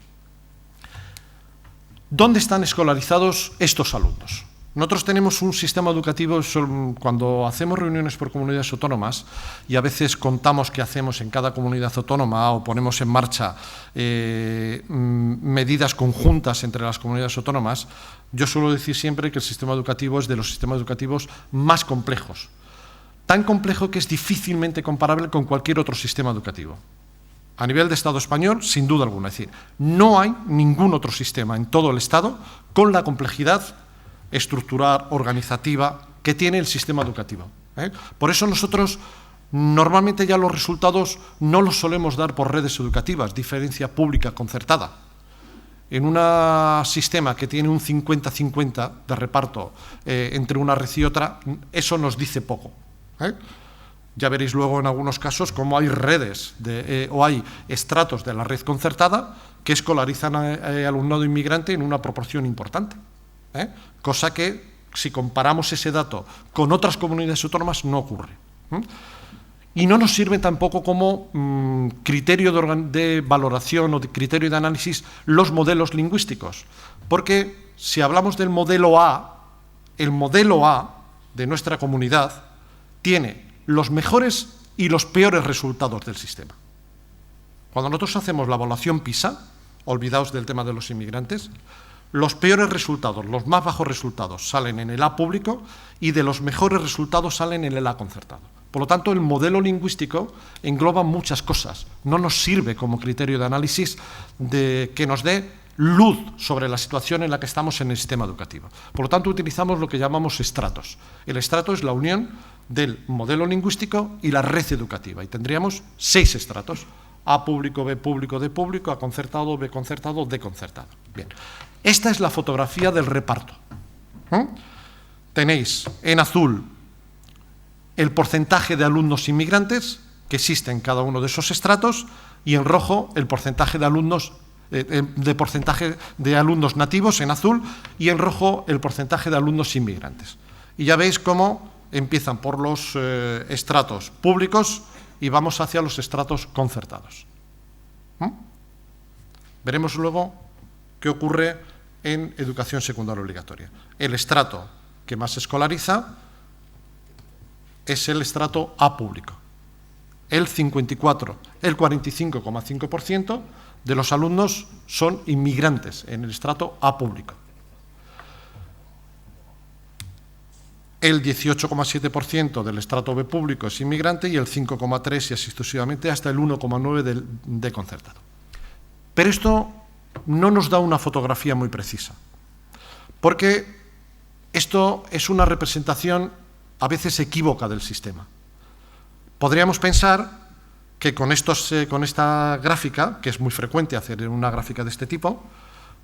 ¿Dónde están escolarizados estos alumnos? Nosotros tenemos un sistema educativo, cuando hacemos reuniones por comunidades autónomas y a veces contamos qué hacemos en cada comunidad autónoma o ponemos en marcha medidas conjuntas entre las comunidades autónomas, yo suelo decir siempre que el sistema educativo es de los sistemas educativos más complejos. Tan complejo que es difícilmente comparable con cualquier otro sistema educativo. A nivel de Estado español, sin duda alguna. Es decir, no hay ningún otro sistema en todo el Estado con la complejidad estructural, organizativa, que tiene el sistema educativo. Por eso nosotros normalmente ya los resultados no los solemos dar por redes educativas, diferencia pública concertada. En un sistema que tiene un 50-50 de reparto entre una red y otra, eso nos dice poco. Ya veréis luego en algunos casos cómo hay redes o hay estratos de la red concertada que escolarizan a alumnado inmigrante en una proporción importante. Cosa que, si comparamos ese dato con otras comunidades autónomas, no ocurre. Y no nos sirve tampoco como criterio de valoración o de criterio de análisis los modelos lingüísticos. Porque si hablamos del modelo A, el modelo A de nuestra comunidad tiene los mejores y los peores resultados del sistema. Cuando nosotros hacemos la evaluación PISA, olvidaos del tema de los inmigrantes, los peores resultados, los más bajos resultados salen en el A público y de los mejores resultados salen en el A concertado. Por lo tanto, el modelo lingüístico engloba muchas cosas. No nos sirve como criterio de análisis que nos dé luz sobre la situación en la que estamos en el sistema educativo. Por lo tanto, utilizamos lo que llamamos estratos. El estrato es la unión del modelo lingüístico y la red educativa. Y tendríamos 6 estratos. A público, B público, D público, A concertado, B concertado, D concertado. Bien. Esta es la fotografía del reparto. Tenéis en azul el porcentaje de alumnos inmigrantes que existe en cada uno de esos estratos y en rojo el porcentaje de alumnos nativos en azul y en rojo el porcentaje de alumnos inmigrantes. Y ya veis cómo empiezan por los estratos públicos y vamos hacia los estratos concertados. Veremos luego qué ocurre en educación secundaria obligatoria. El estrato que más escolariza es el estrato A público. El 45,5% de los alumnos son inmigrantes en el estrato A público. El 18,7% del estrato B público es inmigrante y el 5,3% y así sucesivamente hasta el 1,9% del D concertado. Pero esto no nos da una fotografía muy precisa, porque esto es una representación a veces equívoca del sistema. Podríamos pensar que con esta gráfica, que es muy frecuente hacer una gráfica de este tipo,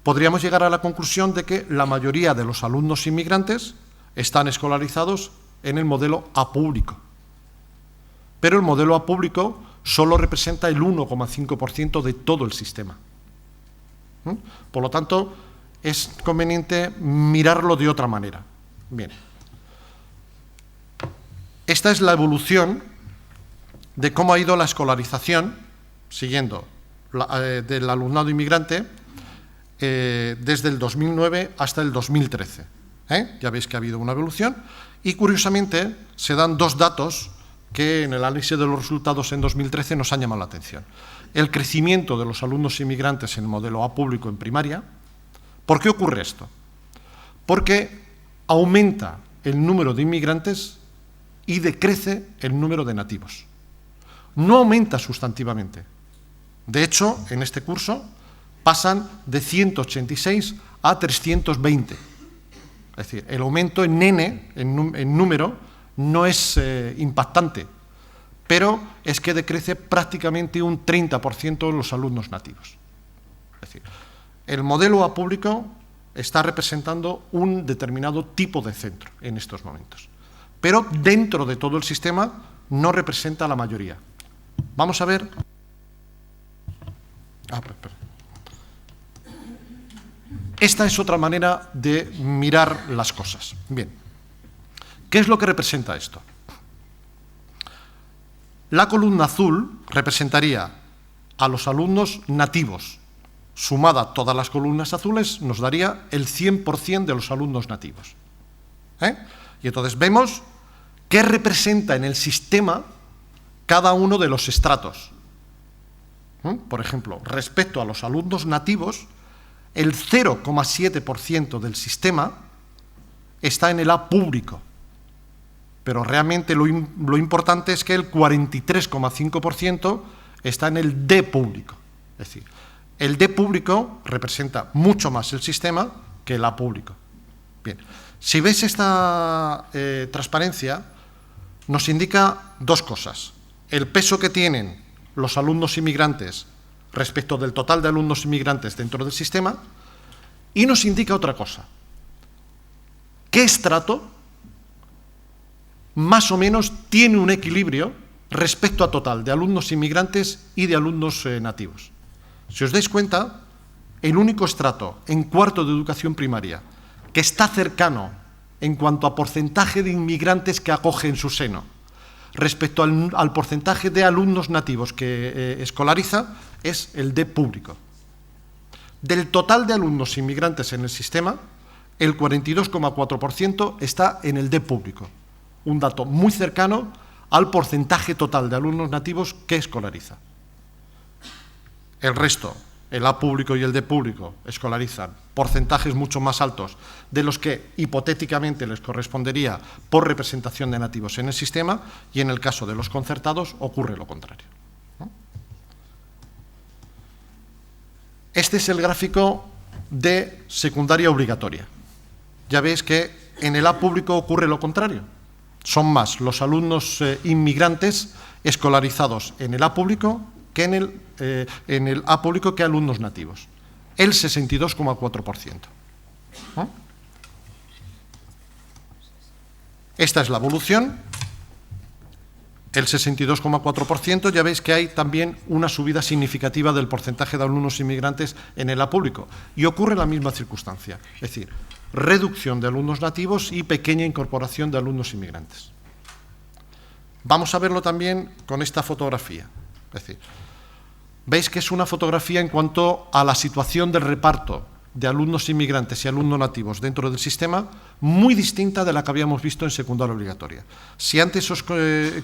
podríamos llegar a la conclusión de que la mayoría de los alumnos inmigrantes están escolarizados en el modelo A público. Pero el modelo A público solo representa el 1,5% de todo el sistema. Por lo tanto, es conveniente mirarlo de otra manera. Bien. Esta es la evolución de cómo ha ido la escolarización, siguiendo del alumnado inmigrante, desde el 2009 hasta el 2013. Ya veis que ha habido una evolución y, curiosamente, se dan 2 datos que en el análisis de los resultados en 2013 nos han llamado la atención. El crecimiento de los alumnos inmigrantes en el modelo A público en primaria. ¿Por qué ocurre esto? Porque aumenta el número de inmigrantes y decrece el número de nativos. No aumenta sustantivamente. De hecho, en este curso pasan de 186 a 320. Es decir, el aumento en en número, no es impactante, pero es que decrece prácticamente un 30% en los alumnos nativos. Es decir, el modelo A público está representando un determinado tipo de centro en estos momentos, pero dentro de todo el sistema no representa la mayoría. Vamos a ver. Esta es otra manera de mirar las cosas. Bien, ¿qué es lo que representa esto? La columna azul representaría a los alumnos nativos. Sumada todas las columnas azules nos daría el 100% de los alumnos nativos. Y entonces vemos qué representa en el sistema cada uno de los estratos. Por ejemplo, respecto a los alumnos nativos, el 0,7% del sistema está en el A público, pero realmente lo importante es que el 43,5% está en el D público. Es decir, el D público representa mucho más el sistema que el A público. Bien, si veis esta transparencia, nos indica dos cosas. El peso que tienen los alumnos inmigrantes respecto del total de alumnos inmigrantes dentro del sistema, y nos indica otra cosa. ¿Qué estrato más o menos tiene un equilibrio respecto a total de alumnos inmigrantes y de alumnos nativos? Si os dais cuenta, el único estrato en cuarto de educación primaria que está cercano en cuanto a porcentaje de inmigrantes que acoge en su seno respecto al porcentaje de alumnos nativos que escolariza es el D público. Del total de alumnos inmigrantes en el sistema, el 42,4% está en el D público, un dato muy cercano al porcentaje total de alumnos nativos que escolariza. El resto, el A público y el D público, escolarizan porcentajes mucho más altos de los que hipotéticamente les correspondería por representación de nativos en el sistema, y en el caso de los concertados ocurre lo contrario. Este es el gráfico de secundaria obligatoria. Ya veis que en el A público ocurre lo contrario. Son más los alumnos inmigrantes escolarizados en el A público que en el A público que alumnos nativos. El 62,4%. Esta es la evolución. El 62,4%, ya veis que hay también una subida significativa del porcentaje de alumnos inmigrantes en el A público. Y ocurre la misma circunstancia, es decir, reducción de alumnos nativos y pequeña incorporación de alumnos inmigrantes. Vamos a verlo también con esta fotografía. Es decir, veis que es una fotografía en cuanto a la situación del reparto de alumnos inmigrantes y alumnos nativos dentro del sistema, muy distinta de la que habíamos visto en secundaria obligatoria. Si antes os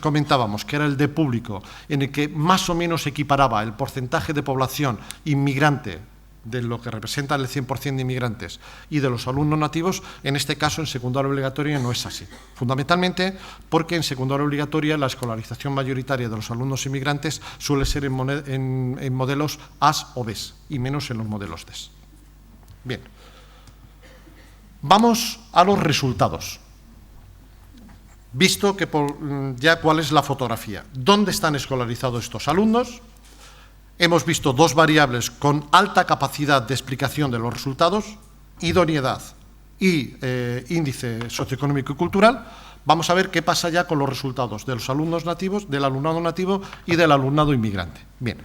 comentábamos que era el D público, en el que más o menos equiparaba el porcentaje de población inmigrante de lo que representa el 100% de inmigrantes y de los alumnos nativos, en este caso en secundaria obligatoria no es así. Fundamentalmente porque en secundaria obligatoria la escolarización mayoritaria de los alumnos inmigrantes suele ser en modelos As o Bs y menos en los modelos Ds. Bien, vamos a los resultados. Visto que ya cuál es la fotografía, ¿dónde están escolarizados estos alumnos? Hemos visto dos variables con alta capacidad de explicación de los resultados, idoneidad y índice socioeconómico y cultural. Vamos a ver qué pasa ya con los resultados de los alumnos nativos, del alumnado nativo y del alumnado inmigrante. Bien.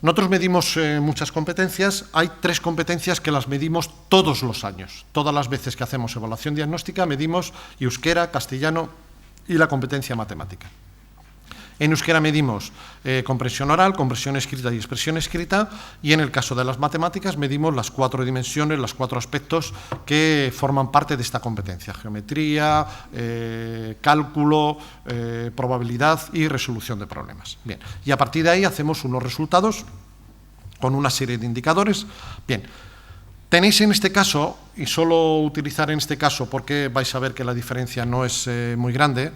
Nosotros medimos muchas competencias. Hay 3 competencias que las medimos todos los años. Todas las veces que hacemos evaluación diagnóstica medimos euskera, castellano y la competencia matemática. En euskera medimos comprensión oral, comprensión escrita y expresión escrita, y en el caso de las matemáticas medimos las 4 dimensiones, los 4 aspectos que forman parte de esta competencia: geometría, cálculo, probabilidad y resolución de problemas. Bien, y a partir de ahí hacemos unos resultados con una serie de indicadores. Bien, tenéis en este caso, y solo utilizar en este caso porque vais a ver que la diferencia no es muy grande,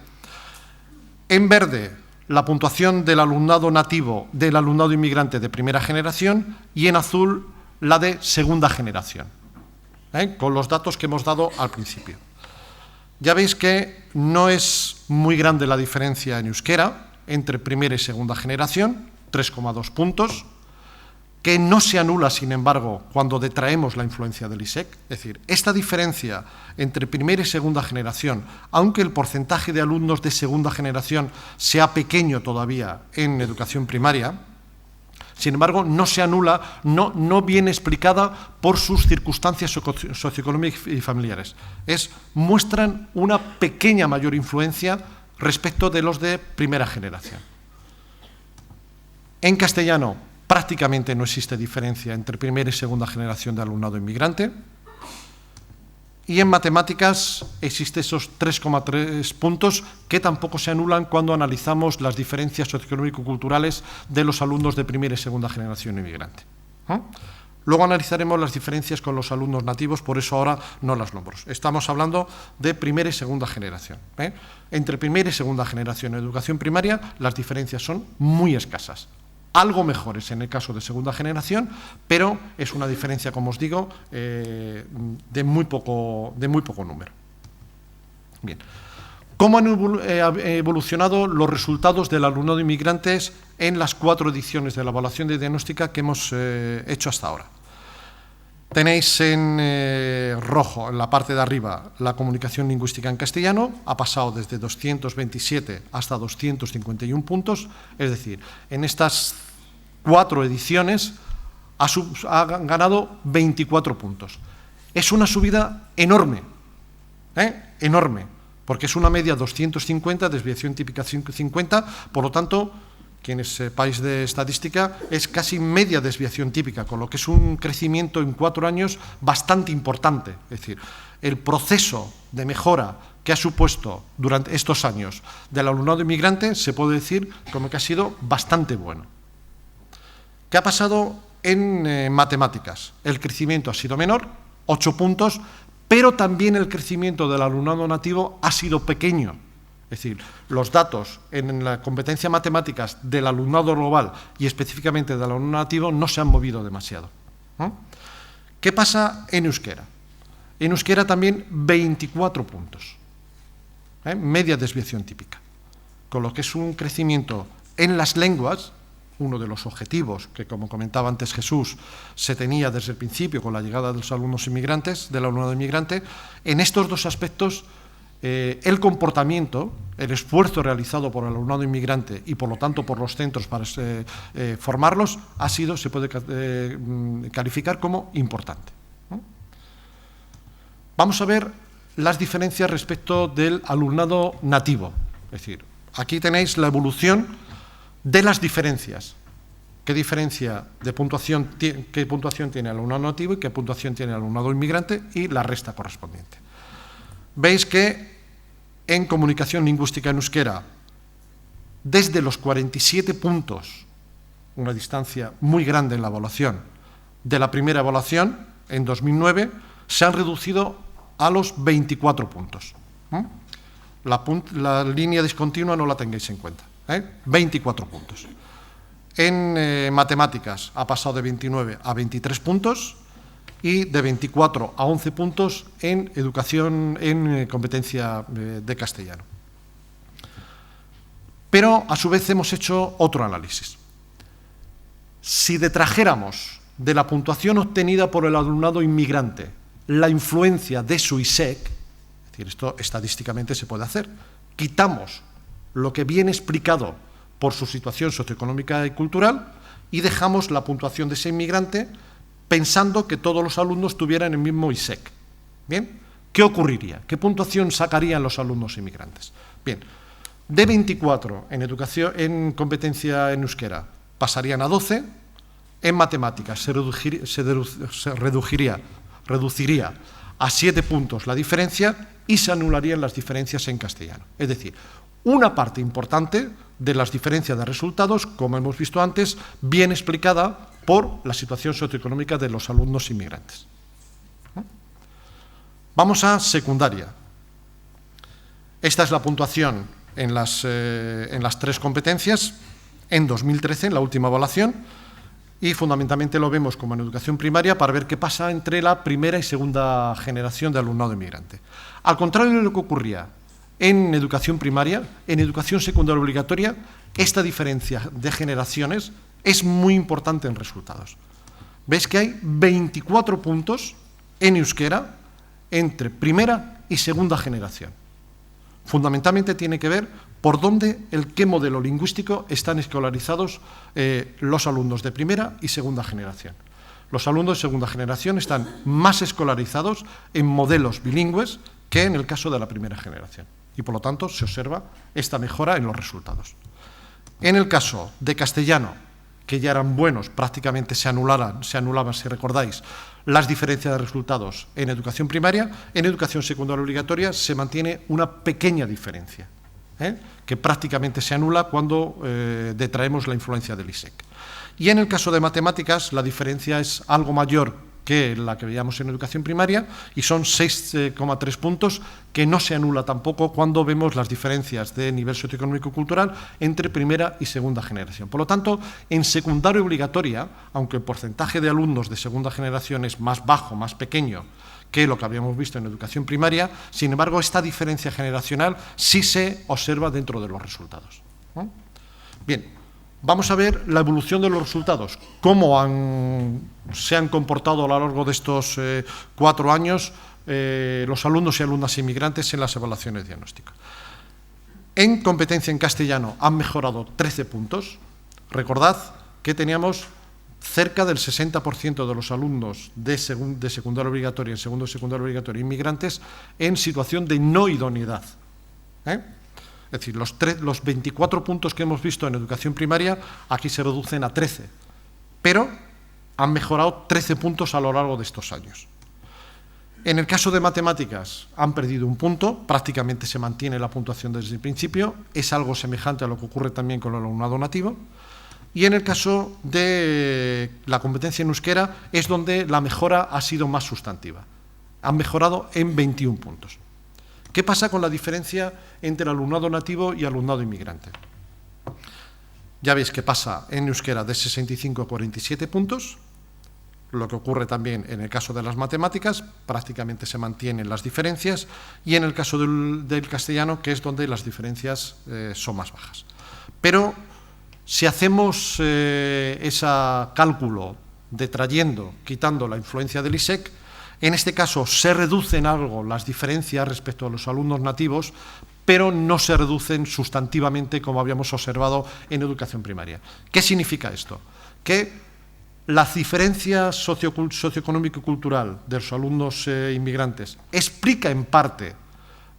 en verde la puntuación del alumnado nativo, del alumnado inmigrante de primera generación, y en azul la de segunda generación, con los datos que hemos dado al principio. Ya veis que no es muy grande la diferencia en euskera entre primera y segunda generación, 3,2 puntos, que no se anula, sin embargo, cuando detraemos la influencia del ISEC. Es decir, esta diferencia entre primera y segunda generación, aunque el porcentaje de alumnos de segunda generación sea pequeño todavía en educación primaria, sin embargo, no se anula, no viene explicada por sus circunstancias socioeconómicas y familiares. Muestran una pequeña mayor influencia respecto de los de primera generación. En castellano, prácticamente no existe diferencia entre primera y segunda generación de alumnado inmigrante. Y en matemáticas existen esos 3,3 puntos que tampoco se anulan cuando analizamos las diferencias socioeconómico-culturales de los alumnos de primera y segunda generación inmigrante. Luego analizaremos las diferencias con los alumnos nativos, por eso ahora no las nombro. Estamos hablando de primera y segunda generación. Entre primera y segunda generación en educación primaria, las diferencias son muy escasas. Algo mejores en el caso de segunda generación, pero es una diferencia, como os digo, de muy poco número. Bien. ¿Cómo han evolucionado los resultados del alumnado de inmigrantes en las 4 ediciones de la evaluación de diagnóstica que hemos hecho hasta ahora? Tenéis en rojo, en la parte de arriba, la comunicación lingüística en castellano. Ha pasado desde 227 hasta 251 puntos. Es decir, en estas 4 ediciones ha ganado 24 puntos. Es una subida enorme, enorme, porque es una media 250, desviación típica 50, por lo tanto, quienes sepáis de estadística, es casi media desviación típica, con lo que es un crecimiento en 4 años bastante importante. Es decir, el proceso de mejora que ha supuesto durante estos años del alumnado inmigrante se puede decir como que ha sido bastante bueno. ¿Qué ha pasado en matemáticas? El crecimiento ha sido menor, 8 puntos, pero también el crecimiento del alumnado nativo ha sido pequeño. Es decir, los datos en la competencia matemáticas del alumnado global y específicamente del alumnado nativo no se han movido demasiado. ¿Qué pasa en euskera? En euskera también 24 puntos, media desviación típica, con lo que es un crecimiento en las lenguas. Uno de los objetivos que, como comentaba antes Jesús, se tenía desde el principio con la llegada de los alumnos inmigrantes, del alumnado inmigrante. En estos 2 aspectos, el comportamiento, el esfuerzo realizado por el alumnado inmigrante y, por lo tanto, por los centros para formarlos, se puede calificar como importante. Vamos a ver las diferencias respecto del alumnado nativo. Es decir, aquí tenéis la evolución de las diferencias. ¿Qué diferencia de puntuación, qué puntuación tiene el alumnado nativo y qué puntuación tiene el alumnado inmigrante y la resta correspondiente? Veis que en comunicación lingüística en euskera, desde los 47 puntos, una distancia muy grande en la evaluación, de la primera evaluación, en 2009, se han reducido a los 24 puntos. La línea discontinua no la tengáis en cuenta. 24 puntos. En matemáticas ha pasado de 29 a 23 puntos y de 24 a 11 puntos en educación, en competencia de castellano. Pero, a su vez, hemos hecho otro análisis. Si detrajéramos de la puntuación obtenida por el alumnado inmigrante la influencia de su ISEC, es decir, esto estadísticamente se puede hacer, quitamos lo que viene explicado por su situación socioeconómica y cultural y dejamos la puntuación de ese inmigrante pensando que todos los alumnos tuvieran el mismo ISEC. ¿Bien? ¿Qué ocurriría? ¿Qué puntuación sacarían los alumnos inmigrantes? Bien, de 24 en competencia en euskera pasarían a 12, en matemáticas se reduciría a 7 puntos la diferencia y se anularían las diferencias en castellano. Es decir, una parte importante de las diferencias de resultados, como hemos visto antes, viene explicada por la situación socioeconómica de los alumnos inmigrantes. Vamos a secundaria. Esta es la puntuación en las 3 competencias en 2013, en la última evaluación, y fundamentalmente lo vemos como en educación primaria para ver qué pasa entre la primera y segunda generación de alumnado inmigrante. Al contrario de lo que ocurría en educación primaria, en educación secundaria obligatoria, esta diferencia de generaciones es muy importante en resultados. Veis que hay 24 puntos en euskera entre primera y segunda generación. Fundamentalmente tiene que ver por qué modelo lingüístico están escolarizados los alumnos de primera y segunda generación. Los alumnos de segunda generación están más escolarizados en modelos bilingües que en el caso de la primera generación. Y por lo tanto se observa esta mejora en los resultados. En el caso de castellano, que ya eran buenos, prácticamente se anulaban, si recordáis, las diferencias de resultados en educación primaria. En educación secundaria obligatoria se mantiene una pequeña diferencia, que prácticamente se anula cuando detraemos la influencia del ISEC. Y en el caso de matemáticas, la diferencia es algo mayor que la que veíamos en educación primaria, y son 6,3 puntos, que no se anula tampoco cuando vemos las diferencias de nivel socioeconómico y cultural entre primera y segunda generación. Por lo tanto, en secundaria obligatoria, aunque el porcentaje de alumnos de segunda generación es más bajo, más pequeño que lo que habíamos visto en educación primaria, sin embargo, esta diferencia generacional sí se observa dentro de los resultados. Bien. Vamos a ver la evolución de los resultados, cómo se han comportado a lo largo de estos 4 años los alumnos y alumnas inmigrantes en las evaluaciones diagnósticas. En competencia en castellano han mejorado 13 puntos. Recordad que teníamos cerca del 60% de los alumnos de secundaria obligatoria, en segundo de secundaria obligatoria, inmigrantes, en situación de no idoneidad. Es decir, los 24 puntos que hemos visto en educación primaria, aquí se reducen a 13, pero han mejorado 13 puntos a lo largo de estos años. En el caso de matemáticas, han perdido un punto, prácticamente se mantiene la puntuación desde el principio, es algo semejante a lo que ocurre también con el alumnado nativo. Y en el caso de la competencia en euskera, es donde la mejora ha sido más sustantiva. Han mejorado en 21 puntos. ¿Qué pasa con la diferencia entre el alumnado nativo y alumnado inmigrante? Ya veis que pasa en euskera de 65 a 47 puntos, lo que ocurre también en el caso de las matemáticas, prácticamente se mantienen las diferencias, y en el caso del castellano, que es donde las diferencias son más bajas. Pero si hacemos ese cálculo detrayendo, quitando la influencia del ISEC, en este caso se reducen algo las diferencias respecto a los alumnos nativos, pero no se reducen sustantivamente como habíamos observado en educación primaria. ¿Qué significa esto? Que la diferencia socioeconómica y cultural de los alumnos inmigrantes explica en parte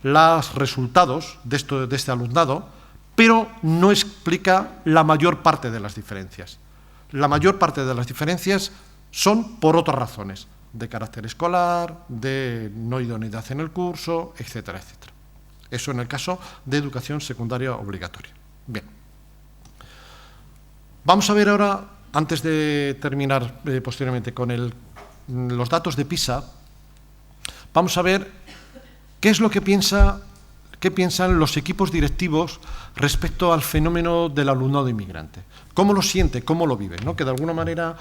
los resultados de este alumnado, pero no explica la mayor parte de las diferencias. La mayor parte de las diferencias son por otras razones, de carácter escolar, de no idoneidad en el curso, etcétera, etcétera. Eso en el caso de educación secundaria obligatoria. Bien. Vamos a ver ahora, antes de terminar posteriormente con los datos de PISA, vamos a ver qué es lo que piensan los equipos directivos respecto al fenómeno del alumnado inmigrante. ¿Cómo lo siente? ¿Cómo lo vive? ¿No? Que de alguna manera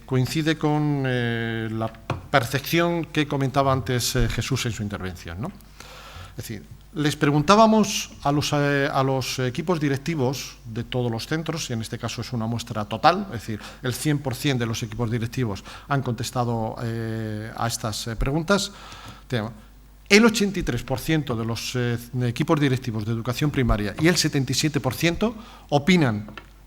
coincide con la percepción que comentaba antes Jesús en su intervención, ¿no? Es decir, les preguntábamos a los equipos directivos de todos los centros, y en este caso es una muestra total, es decir, el 100% de los equipos directivos han contestado a estas preguntas. El 83% de los equipos directivos de educación primaria y el 77% opinan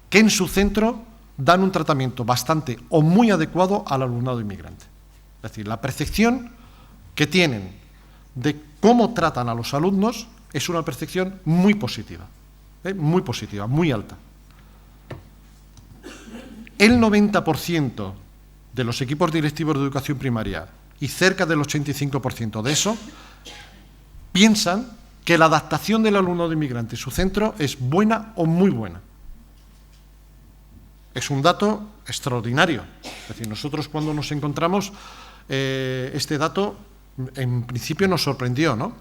que en su centro dan un tratamiento bastante o muy adecuado al alumnado inmigrante. Es decir, la percepción que tienen de cómo tratan a los alumnos es una percepción muy positiva, muy alta. El 90% de los equipos directivos de educación primaria y cerca del 85% de eso piensan que la adaptación del alumnado inmigrante en su centro es buena o muy buena. Es un dato extraordinario. Es decir, nosotros cuando nos encontramos, este dato en principio nos sorprendió, ¿no?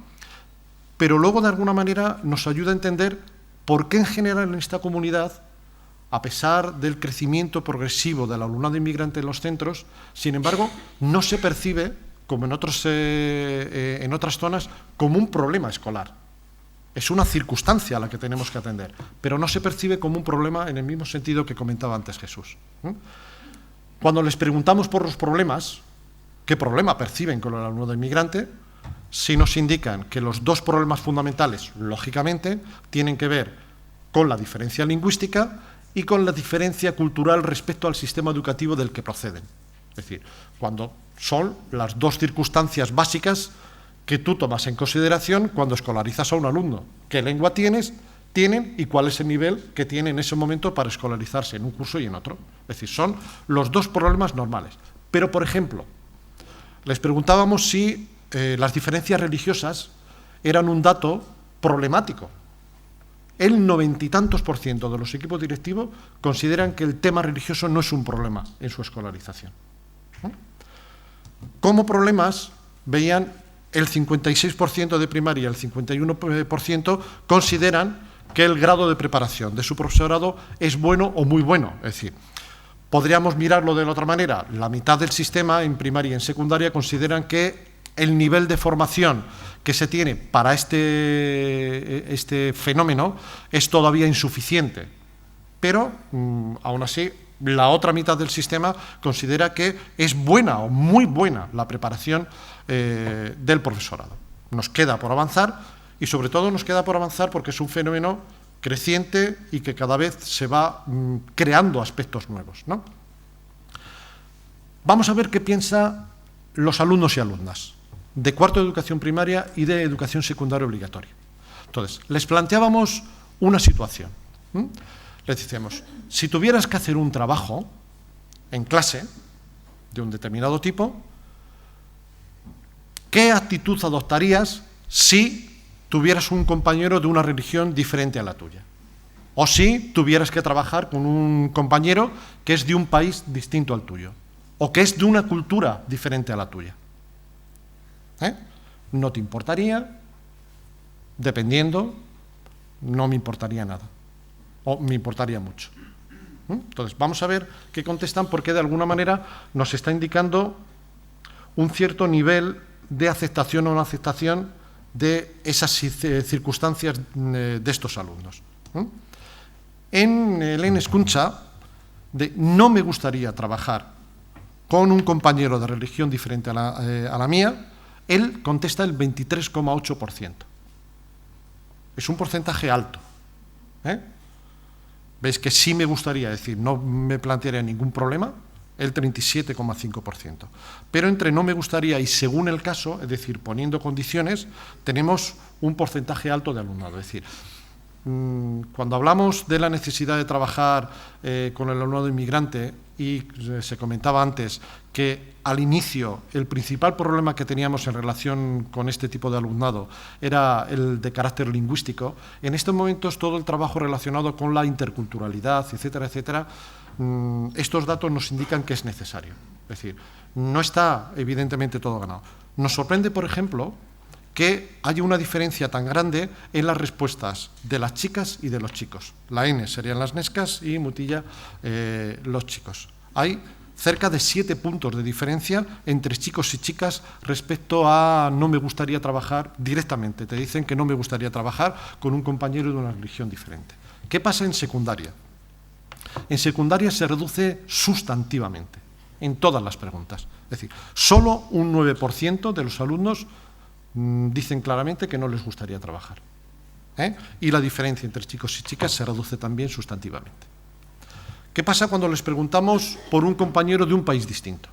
Pero luego de alguna manera nos ayuda a entender por qué en general en esta comunidad, a pesar del crecimiento progresivo del alumnado inmigrante en los centros, sin embargo, no se percibe, como en otras zonas, como un problema escolar. Es una circunstancia a la que tenemos que atender, pero no se percibe como un problema en el mismo sentido que comentaba antes Jesús. Cuando les preguntamos por los problemas, ¿qué problema perciben con el alumnado inmigrante? Sí nos indican que los dos problemas fundamentales, lógicamente, tienen que ver con la diferencia lingüística y con la diferencia cultural respecto al sistema educativo del que proceden. Es decir, cuando son las dos circunstancias básicas que tú tomas en consideración cuando escolarizas a un alumno. ¿Qué lengua tienen y cuál es el nivel que tiene en ese momento para escolarizarse en un curso y en otro? Es decir, son los dos problemas normales. Pero, por ejemplo, les preguntábamos si las diferencias religiosas eran un dato problemático. El 90 y tantos % de los equipos directivos consideran que el tema religioso no es un problema en su escolarización. Como problemas veían el 56% de primaria y el 51% consideran que el grado de preparación de su profesorado es bueno o muy bueno. Es decir, podríamos mirarlo de la otra manera. La mitad del sistema en primaria y en secundaria consideran que el nivel de formación que se tiene para este fenómeno es todavía insuficiente. Pero, aún así, la otra mitad del sistema considera que es buena o muy buena la preparación del profesorado. Nos queda por avanzar y, sobre todo, nos queda por avanzar porque es un fenómeno creciente y que cada vez se va creando aspectos nuevos, ¿no? Vamos a ver qué piensan los alumnos y alumnas de cuarto de educación primaria y de educación secundaria obligatoria. Entonces, les planteábamos una situación. Les decíamos, si tuvieras que hacer un trabajo en clase de un determinado tipo, ¿qué actitud adoptarías si tuvieras un compañero de una religión diferente a la tuya? O si tuvieras que trabajar con un compañero que es de un país distinto al tuyo, o que es de una cultura diferente a la tuya. ¿No te importaría? Dependiendo, no me importaría nada, o me importaría mucho. Entonces, vamos a ver qué contestan, porque de alguna manera nos está indicando un cierto nivel de aceptación o no aceptación de esas circunstancias de estos alumnos. En Helen Escuncha, de no me gustaría trabajar con un compañero de religión diferente a la mía, él contesta el 23,8%. Es un porcentaje alto. ¿Veis que sí me gustaría? Es decir, no me plantearía ningún problema, el 37,5%. Pero entre no me gustaría y según el caso, es decir, poniendo condiciones, tenemos un porcentaje alto de alumnado. Es decir, cuando hablamos de la necesidad de trabajar con el alumnado inmigrante, y se comentaba antes que al inicio el principal problema que teníamos en relación con este tipo de alumnado era el de carácter lingüístico, en estos momentos todo el trabajo relacionado con la interculturalidad, etcétera, etcétera, estos datos nos indican que es necesario. Es decir, no está evidentemente todo ganado. Nos sorprende, por ejemplo, que haya una diferencia tan grande en las respuestas de las chicas y de los chicos. La N serían las nescas y Mutilla los chicos. Hay cerca de 7 puntos de diferencia entre chicos y chicas respecto a no me gustaría trabajar directamente. Te dicen que no me gustaría trabajar con un compañero de una religión diferente. ¿Qué pasa en secundaria? En secundaria se reduce sustantivamente en todas las preguntas. Es decir, solo un 9% de los alumnos dicen claramente que no les gustaría trabajar. Y la diferencia entre chicos y chicas se reduce también sustantivamente. ¿Qué pasa cuando les preguntamos por un compañero de un país distinto?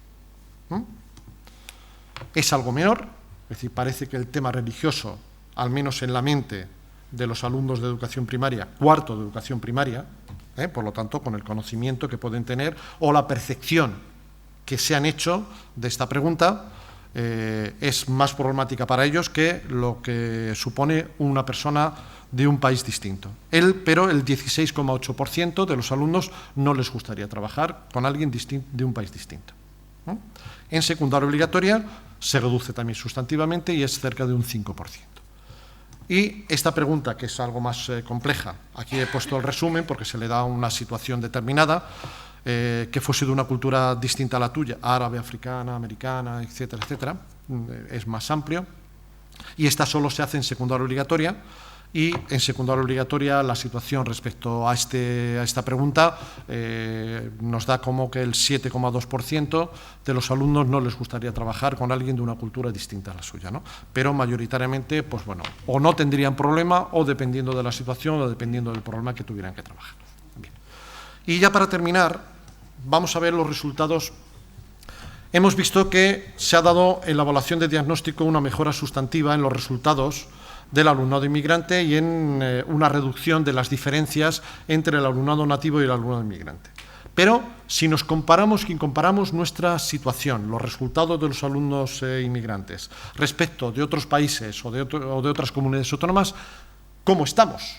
Es algo menor, es decir, parece que el tema religioso, al menos en la mente de los alumnos de educación primaria, cuarto de educación primaria, por lo tanto, con el conocimiento que pueden tener o la percepción que se han hecho de esta pregunta, es más problemática para ellos que lo que supone una persona de un país distinto. Pero el 16,8% de los alumnos no les gustaría trabajar con alguien de un país distinto. En secundaria obligatoria se reduce también sustantivamente y es cerca de un 5%. Y esta pregunta, que es algo más compleja, aquí he puesto el resumen porque se le da una situación determinada, que fuese de una cultura distinta a la tuya, árabe, africana, americana, etcétera, etcétera, es más amplio. Y esta solo se hace en secundaria obligatoria, y en secundaria obligatoria la situación respecto a esta pregunta nos da como que el 7,2% de los alumnos no les gustaría trabajar con alguien de una cultura distinta a la suya, ¿no? Pero mayoritariamente, pues bueno, o no tendrían problema, o dependiendo de la situación, o dependiendo del problema que tuvieran que trabajar. Bien. Y ya para terminar, vamos a ver los resultados. Hemos visto que se ha dado en la evaluación de diagnóstico una mejora sustantiva en los resultados del alumnado inmigrante y en una reducción de las diferencias entre el alumnado nativo y el alumnado inmigrante. Pero si nos comparamos nuestra situación, los resultados de los alumnos inmigrantes respecto de otros países o de otras comunidades autónomas, ¿cómo estamos?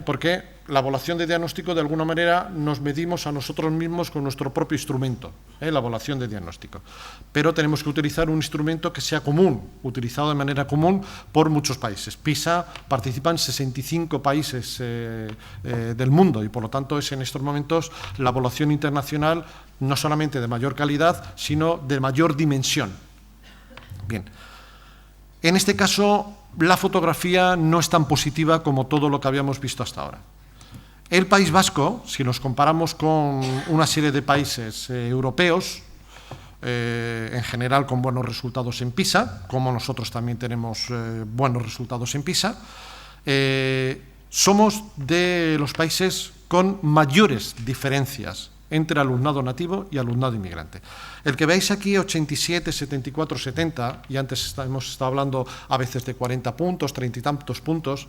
Porque la evaluación de diagnóstico, de alguna manera, nos medimos a nosotros mismos con nuestro propio instrumento, la evaluación de diagnóstico. Pero tenemos que utilizar un instrumento que sea común, utilizado de manera común por muchos países. PISA participan 65 países del mundo y, por lo tanto, es en estos momentos la evaluación internacional no solamente de mayor calidad, sino de mayor dimensión. Bien. En este caso, la fotografía no es tan positiva como todo lo que habíamos visto hasta ahora. El País Vasco, si nos comparamos con una serie de países europeos, en general con buenos resultados en PISA, como nosotros también tenemos buenos resultados en PISA, somos de los países con mayores diferencias entre alumnado nativo y alumnado inmigrante. El que veáis aquí 87, 74, 70, y antes hemos estado hablando a veces de 40 puntos, 30 y tantos puntos,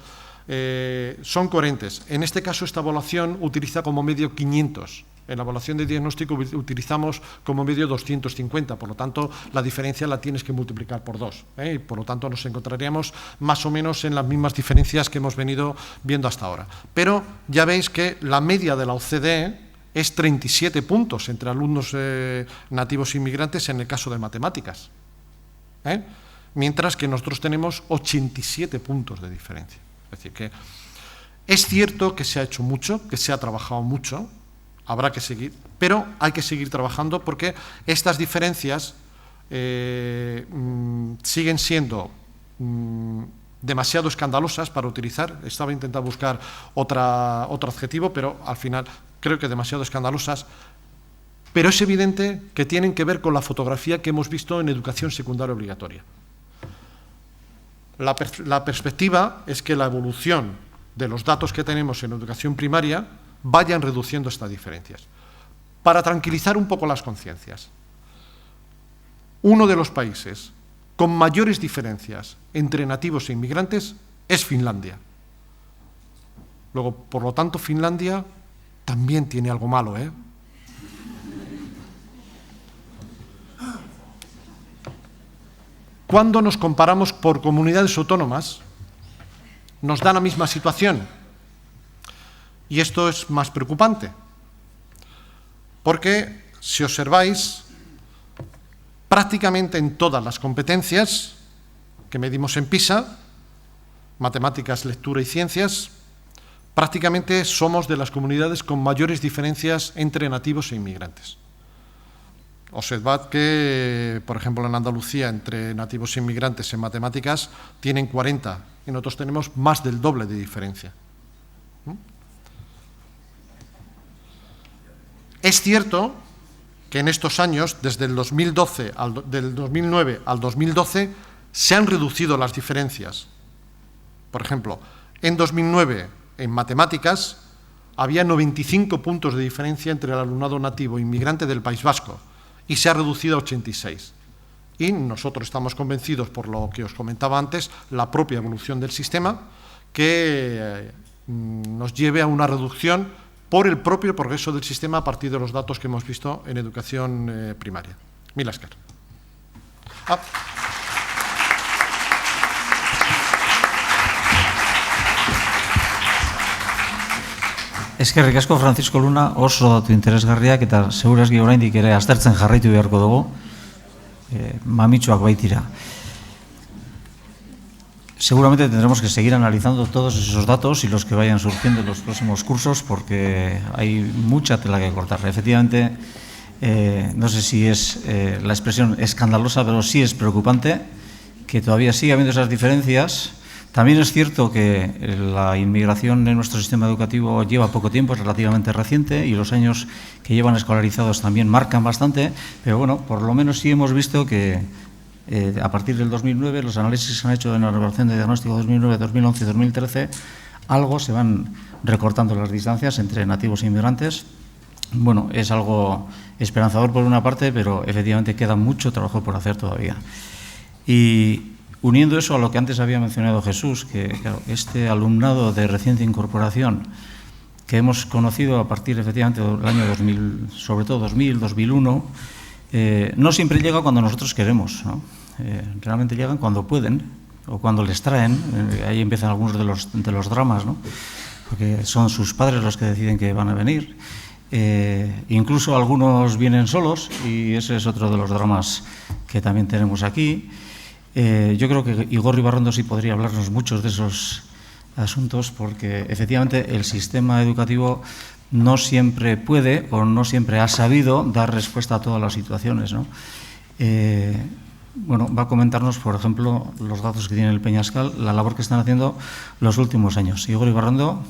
son coherentes. En este caso, esta evaluación utiliza como medio 500. En la evaluación de diagnóstico utilizamos como medio 250, por lo tanto, la diferencia la tienes que multiplicar por 2. Y por lo tanto, nos encontraríamos más o menos en las mismas diferencias que hemos venido viendo hasta ahora. Pero ya veis que la media de la OCDE es 37 puntos entre alumnos nativos e inmigrantes en el caso de matemáticas, mientras que nosotros tenemos 87 puntos de diferencia. Es decir, que es cierto que se ha hecho mucho, que se ha trabajado mucho, habrá que seguir, pero hay que seguir trabajando porque estas diferencias siguen siendo demasiado escandalosas para utilizar. Estaba intentando buscar otro adjetivo, pero al final creo que demasiado escandalosas, pero es evidente que tienen que ver con la fotografía que hemos visto en educación secundaria obligatoria. La perspectiva es que la evolución de los datos que tenemos en educación primaria vayan reduciendo estas diferencias. Para tranquilizar un poco las conciencias, uno de los países con mayores diferencias entre nativos e inmigrantes es Finlandia. Luego, por lo tanto, Finlandia también tiene algo malo, Cuando nos comparamos por comunidades autónomas, nos da la misma situación. Y esto es más preocupante, porque, si observáis, prácticamente en todas las competencias que medimos en PISA, matemáticas, lectura y ciencias, prácticamente somos de las comunidades con mayores diferencias entre nativos e inmigrantes. Observad que, por ejemplo, en Andalucía, entre nativos e inmigrantes en matemáticas, tienen 40, y nosotros tenemos más del doble de diferencia. Es cierto que en estos años, desde el 2009 al 2012, se han reducido las diferencias. Por ejemplo, en 2009, en matemáticas, había 95 puntos de diferencia entre el alumnado nativo e inmigrante del País Vasco y se ha reducido a 86. Y nosotros estamos convencidos, por lo que os comentaba antes, la propia evolución del sistema, que nos lleve a una reducción por el propio progreso del sistema a partir de los datos que hemos visto en educación primaria. Mil esker. Eskerrik asko, Francisco Luna, oso datu interesgarriak eta segurazki oraindik ere aztertzen jarraitu beharko dugu, mamitsuak baitira. Seguramente tendremos que seguir analizando todos esos datos y los que vayan surgiendo en los próximos cursos, porque hay mucha tela que cortar. Efectivamente, no sé si es la expresión escandalosa, pero sí es preocupante que todavía siga habiendo esas diferencias. También es cierto que la inmigración en nuestro sistema educativo lleva poco tiempo, es relativamente reciente, y los años que llevan escolarizados también marcan bastante, pero bueno, por lo menos sí hemos visto que a partir del 2009, los análisis que se han hecho en la evaluación de diagnóstico 2009, 2011 y 2013, algo se van recortando las distancias entre nativos e inmigrantes. Bueno, es algo esperanzador por una parte, pero efectivamente queda mucho trabajo por hacer todavía. Y uniendo eso a lo que antes había mencionado Jesús, que claro, este alumnado de reciente incorporación que hemos conocido a partir, efectivamente, del año 2000, sobre todo 2000, 2001, no siempre llega cuando nosotros queremos, ¿no? Realmente llegan cuando pueden o cuando les traen. Ahí empiezan algunos de los dramas, ¿no? Porque son sus padres los que deciden que van a venir. Incluso algunos vienen solos y ese es otro de los dramas que también tenemos aquí. Yo creo que Igor Ibarrondo sí podría hablarnos muchos de esos asuntos, porque efectivamente el sistema educativo no siempre puede o no siempre ha sabido dar respuesta a todas las situaciones, ¿no? Bueno, va a comentarnos, por ejemplo, los datos que tiene el Peñascal, la labor que están haciendo los últimos años. Igor Ibarrondo,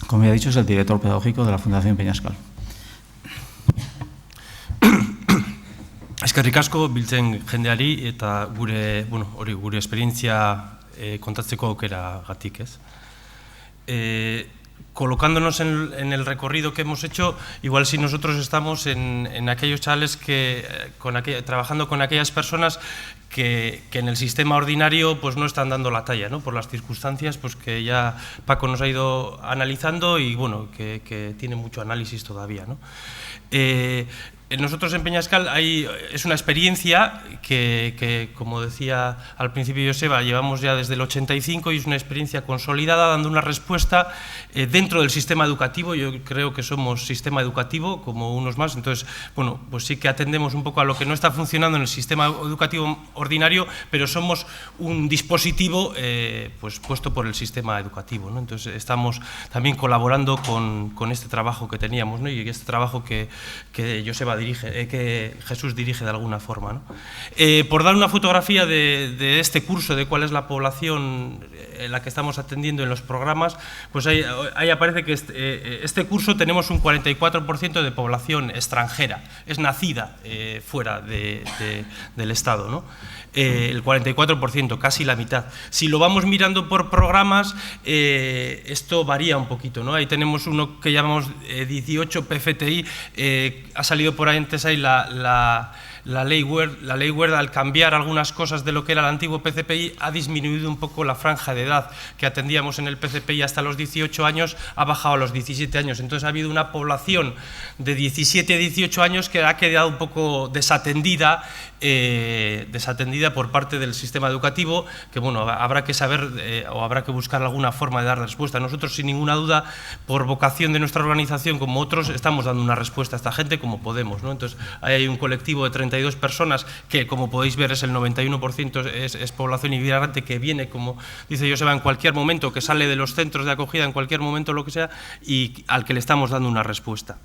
como ya he dicho, es el director pedagógico de la Fundación Peñascal. Eskerrik asko biltzen jendeari eta gure esperientzia kontatzeko aukeragatik, ez? Colocándonos en el recorrido que hemos hecho, igual si nosotros estamos en aquellos chavales trabajando con aquellas personas que en el sistema ordinario pues no están dando la talla, ¿no? Por las circunstancias pues que ya Paco nos ha ido analizando y bueno, que tiene mucho análisis todavía, ¿no? Nosotros en Peñascal es una experiencia que, como decía al principio Joseba, llevamos ya desde el 85 y es una experiencia consolidada, dando una respuesta dentro del sistema educativo. Yo creo que somos sistema educativo, como unos más, entonces, bueno, pues sí que atendemos un poco a lo que no está funcionando en el sistema educativo ordinario, pero somos un dispositivo pues puesto por el sistema educativo, ¿no? Entonces estamos también colaborando con este trabajo que teníamos, ¿no? Y este trabajo que Joseba que Jesús dirige de alguna forma, ¿no? Por dar una fotografía de este curso, de cuál es la población en la que estamos atendiendo en los programas, pues ahí aparece que este curso tenemos un 44% de población extranjera, es nacida fuera del Estado, ¿no? El 44%, casi la mitad. Si lo vamos mirando por programas, esto varía un poquito, ¿no? Ahí tenemos uno que llamamos 18 PFTI, ha salido por ahí antes ahí la ley Wert, al cambiar algunas cosas de lo que era el antiguo PCPI, ha disminuido un poco la franja de edad que atendíamos en el PCPI hasta los 18 años, ha bajado a los 17 años. Entonces ha habido una población de 17 a 18 años que ha quedado un poco desatendida por parte del sistema educativo, que bueno, habrá que saber o habrá que buscar alguna forma de dar respuesta. Nosotros, sin ninguna duda, por vocación de nuestra organización, como otros, estamos dando una respuesta a esta gente como podemos, ¿no? Entonces, ahí hay un colectivo de 32 personas que, como podéis ver, es el 91% es población inmigrante que viene, como dice Joseba, en cualquier momento, que sale de los centros de acogida en cualquier momento, lo que sea, y al que le estamos dando una respuesta.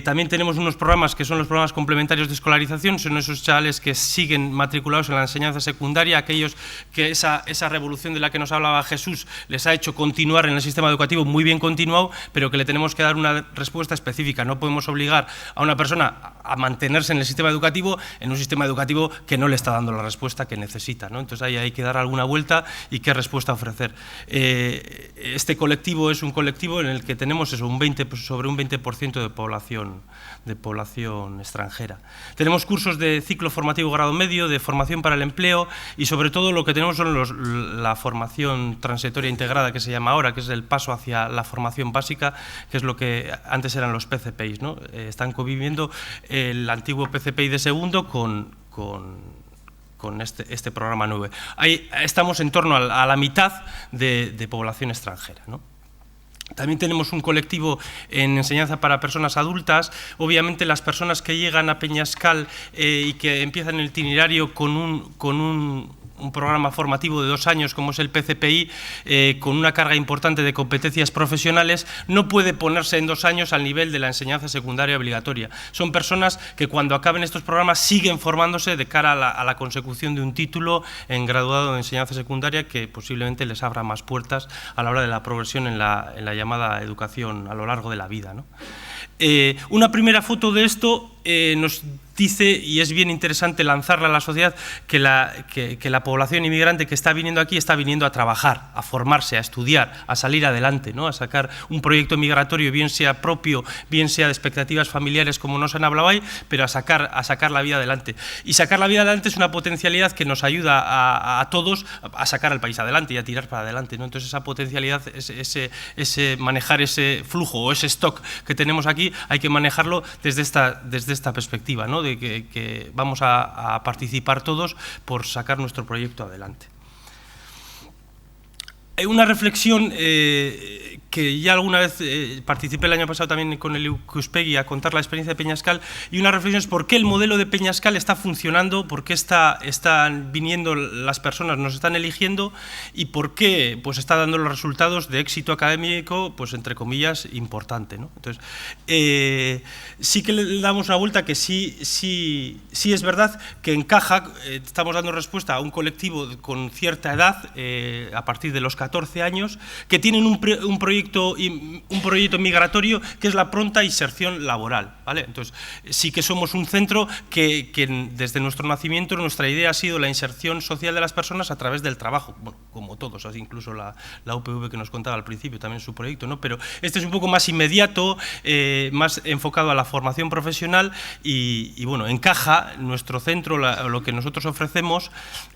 También tenemos unos programas que son los programas complementarios de escolarización, son esos chavales que siguen matriculados en la enseñanza secundaria, aquellos que esa revolución de la que nos hablaba Jesús les ha hecho continuar en el sistema educativo muy bien continuado, pero que le tenemos que dar una respuesta específica. No podemos obligar a una persona a mantenerse en el sistema educativo, en un sistema educativo que no le está dando la respuesta que necesita, ¿no? Entonces ahí hay que dar alguna vuelta y qué respuesta ofrecer. Este colectivo es un colectivo en el que tenemos eso, sobre un 20% de población extranjera. Tenemos cursos de ciclo formativo grado medio, de formación para el empleo y sobre todo lo que tenemos son la formación transitoria integrada, que se llama ahora, que es el paso hacia la formación básica, que es lo que antes eran los PCPIs, ¿no? Están conviviendo el antiguo PCPI de segundo con este programa 9. Ahí estamos en torno a la mitad de población extranjera, ¿no? También tenemos un colectivo en enseñanza para personas adultas. Obviamente las personas que llegan a Peñascal y que empiezan el itinerario con un programa formativo de 2 años como es el PCPI, con una carga importante de competencias profesionales, no puede ponerse en 2 años al nivel de la enseñanza secundaria obligatoria. Son personas que cuando acaben estos programas siguen formándose de cara a la consecución de un título en graduado de enseñanza secundaria que posiblemente les abra más puertas a la hora de la progresión en la llamada educación a lo largo de la vida, ¿no? Una primera foto de esto nos dice, y es bien interesante lanzarla a la sociedad, que la población inmigrante que está viniendo aquí está viniendo a trabajar, a formarse, a estudiar, a salir adelante, ¿no? A sacar un proyecto migratorio, bien sea propio, bien sea de expectativas familiares, como nos han hablado ahí, pero a sacar la vida adelante. Y sacar la vida adelante es una potencialidad que nos ayuda a todos a sacar al país adelante y a tirar para adelante, ¿no? Entonces esa potencialidad, manejar ese flujo o ese stock que tenemos aquí, hay que manejarlo desde esta perspectiva, ¿no? De que vamos a participar todos por sacar nuestro proyecto adelante. Una reflexión que ya alguna vez participé el año pasado también con el Ikuspegi a contar la experiencia de Peñascal, y una reflexión es por qué el modelo de Peñascal está funcionando, por qué están viniendo las personas, nos están eligiendo, y por qué pues está dando los resultados de éxito académico, pues entre comillas, importante, ¿no? Entonces, sí que le damos una vuelta que sí es verdad que encaja, estamos dando respuesta a un colectivo con cierta edad, a partir de los 14 años, que tienen un proyecto migratorio que es la pronta inserción laboral, ¿vale? Entonces, sí que somos un centro que desde nuestro nacimiento, nuestra idea ha sido la inserción social de las personas a través del trabajo, bueno, como todos, así incluso la UPV que nos contaba al principio, también su proyecto, ¿no? Pero este es un poco más inmediato, más enfocado a la formación profesional y bueno, encaja nuestro centro, lo que nosotros ofrecemos,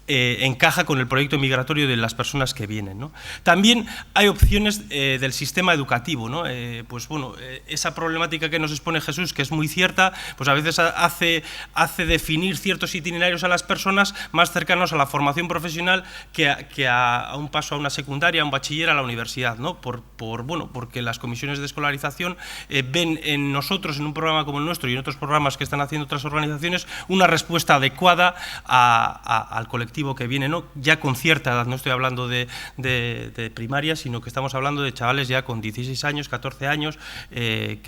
encaja con el proyecto migratorio de las personas que vienen, ¿no? También hay opciones del sistema educativo, ¿no? Pues bueno, esa problemática que nos expone Jesús, que es muy cierta, pues a veces hace definir ciertos itinerarios a las personas más cercanos a la formación profesional que a un paso a una secundaria, a un bachiller, a la universidad, ¿no? Bueno, porque las comisiones de escolarización ven en nosotros, en un programa como el nuestro y en otros programas que están haciendo otras organizaciones, una respuesta adecuada al colectivo que viene, ¿no? Ya con cierta edad, no estoy hablando de primaria, sino que estamos hablando de chavales ya con 16 años, 14 años, que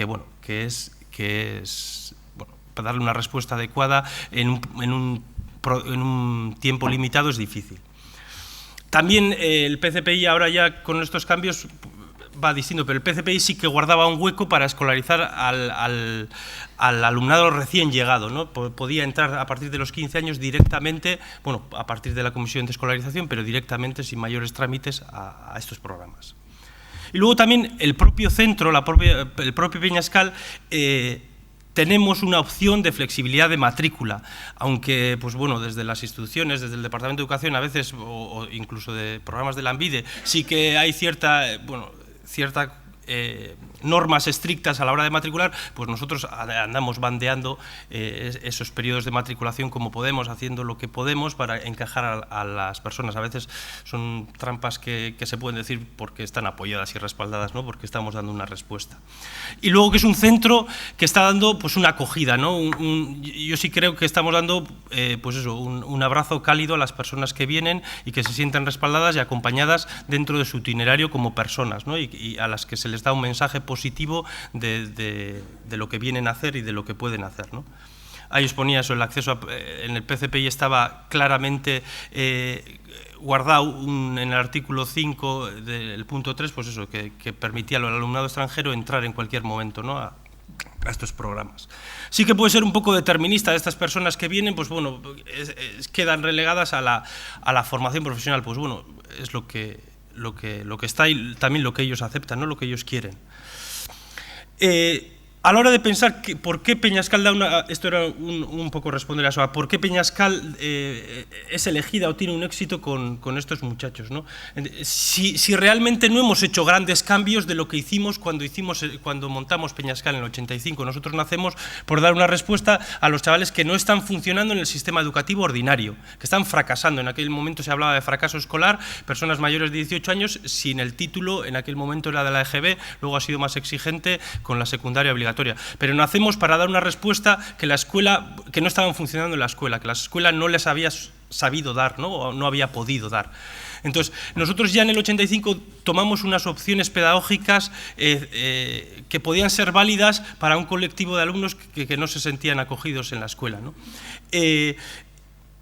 es bueno, para darle una respuesta adecuada en un tiempo limitado es difícil. También el PCPI ahora ya con estos cambios va distinto, pero el PCPI sí que guardaba un hueco para escolarizar al alumnado recién llegado, ¿no? Podía entrar a partir de los 15 años directamente, bueno, a partir de la comisión de escolarización, pero directamente, sin mayores trámites, a estos programas. Y luego también el propio centro, el propio Peñascal, tenemos una opción de flexibilidad de matrícula, aunque pues bueno, desde las instituciones, desde el Departamento de Educación a veces, o incluso de programas de Lanbide, sí que hay ciertas normas estrictas a la hora de matricular, pues nosotros andamos bandeando esos periodos de matriculación como podemos, haciendo lo que podemos para encajar a las personas. A veces son trampas que se pueden decir porque están apoyadas y respaldadas, ¿no? Porque estamos dando una respuesta. Y luego que es un centro que está dando pues una acogida, ¿no? Yo sí creo que estamos dando pues eso, un abrazo cálido a las personas que vienen y que se sienten respaldadas y acompañadas dentro de su itinerario como personas, ¿no? Y a las que se les da un mensaje positivo de lo que vienen a hacer y de lo que pueden hacer, ¿no? Ahí os ponía eso, el acceso en el PCPI estaba claramente guardado en el artículo 5 del punto 3, pues eso, que permitía al alumnado extranjero entrar en cualquier momento, ¿no? a estos programas. Sí que puede ser un poco determinista de estas personas que vienen, pues bueno, quedan relegadas a la formación profesional, pues bueno, es lo que está y también lo que ellos aceptan, ¿no? Lo que ellos quieren. A la hora de pensar por qué Peñascal da esto era un poco responder a eso, por qué Peñascal es elegida o tiene un éxito con estos muchachos, ¿no? Si realmente no hemos hecho grandes cambios de lo que hicimos cuando montamos Peñascal en el 85, nosotros nacemos por dar una respuesta a los chavales que no están funcionando en el sistema educativo ordinario, que están fracasando. En aquel momento se hablaba de fracaso escolar, personas mayores de 18 años sin el título, en aquel momento era de la EGB, luego ha sido más exigente con la secundaria obligatoria. Pero nacemos para dar una respuesta que no estaban funcionando en la escuela, que la escuela no les había sabido dar, ¿no? O no había podido dar. Entonces, nosotros ya en el 85 tomamos unas opciones pedagógicas que podían ser válidas para un colectivo de alumnos que no se sentían acogidos en la escuela, ¿no?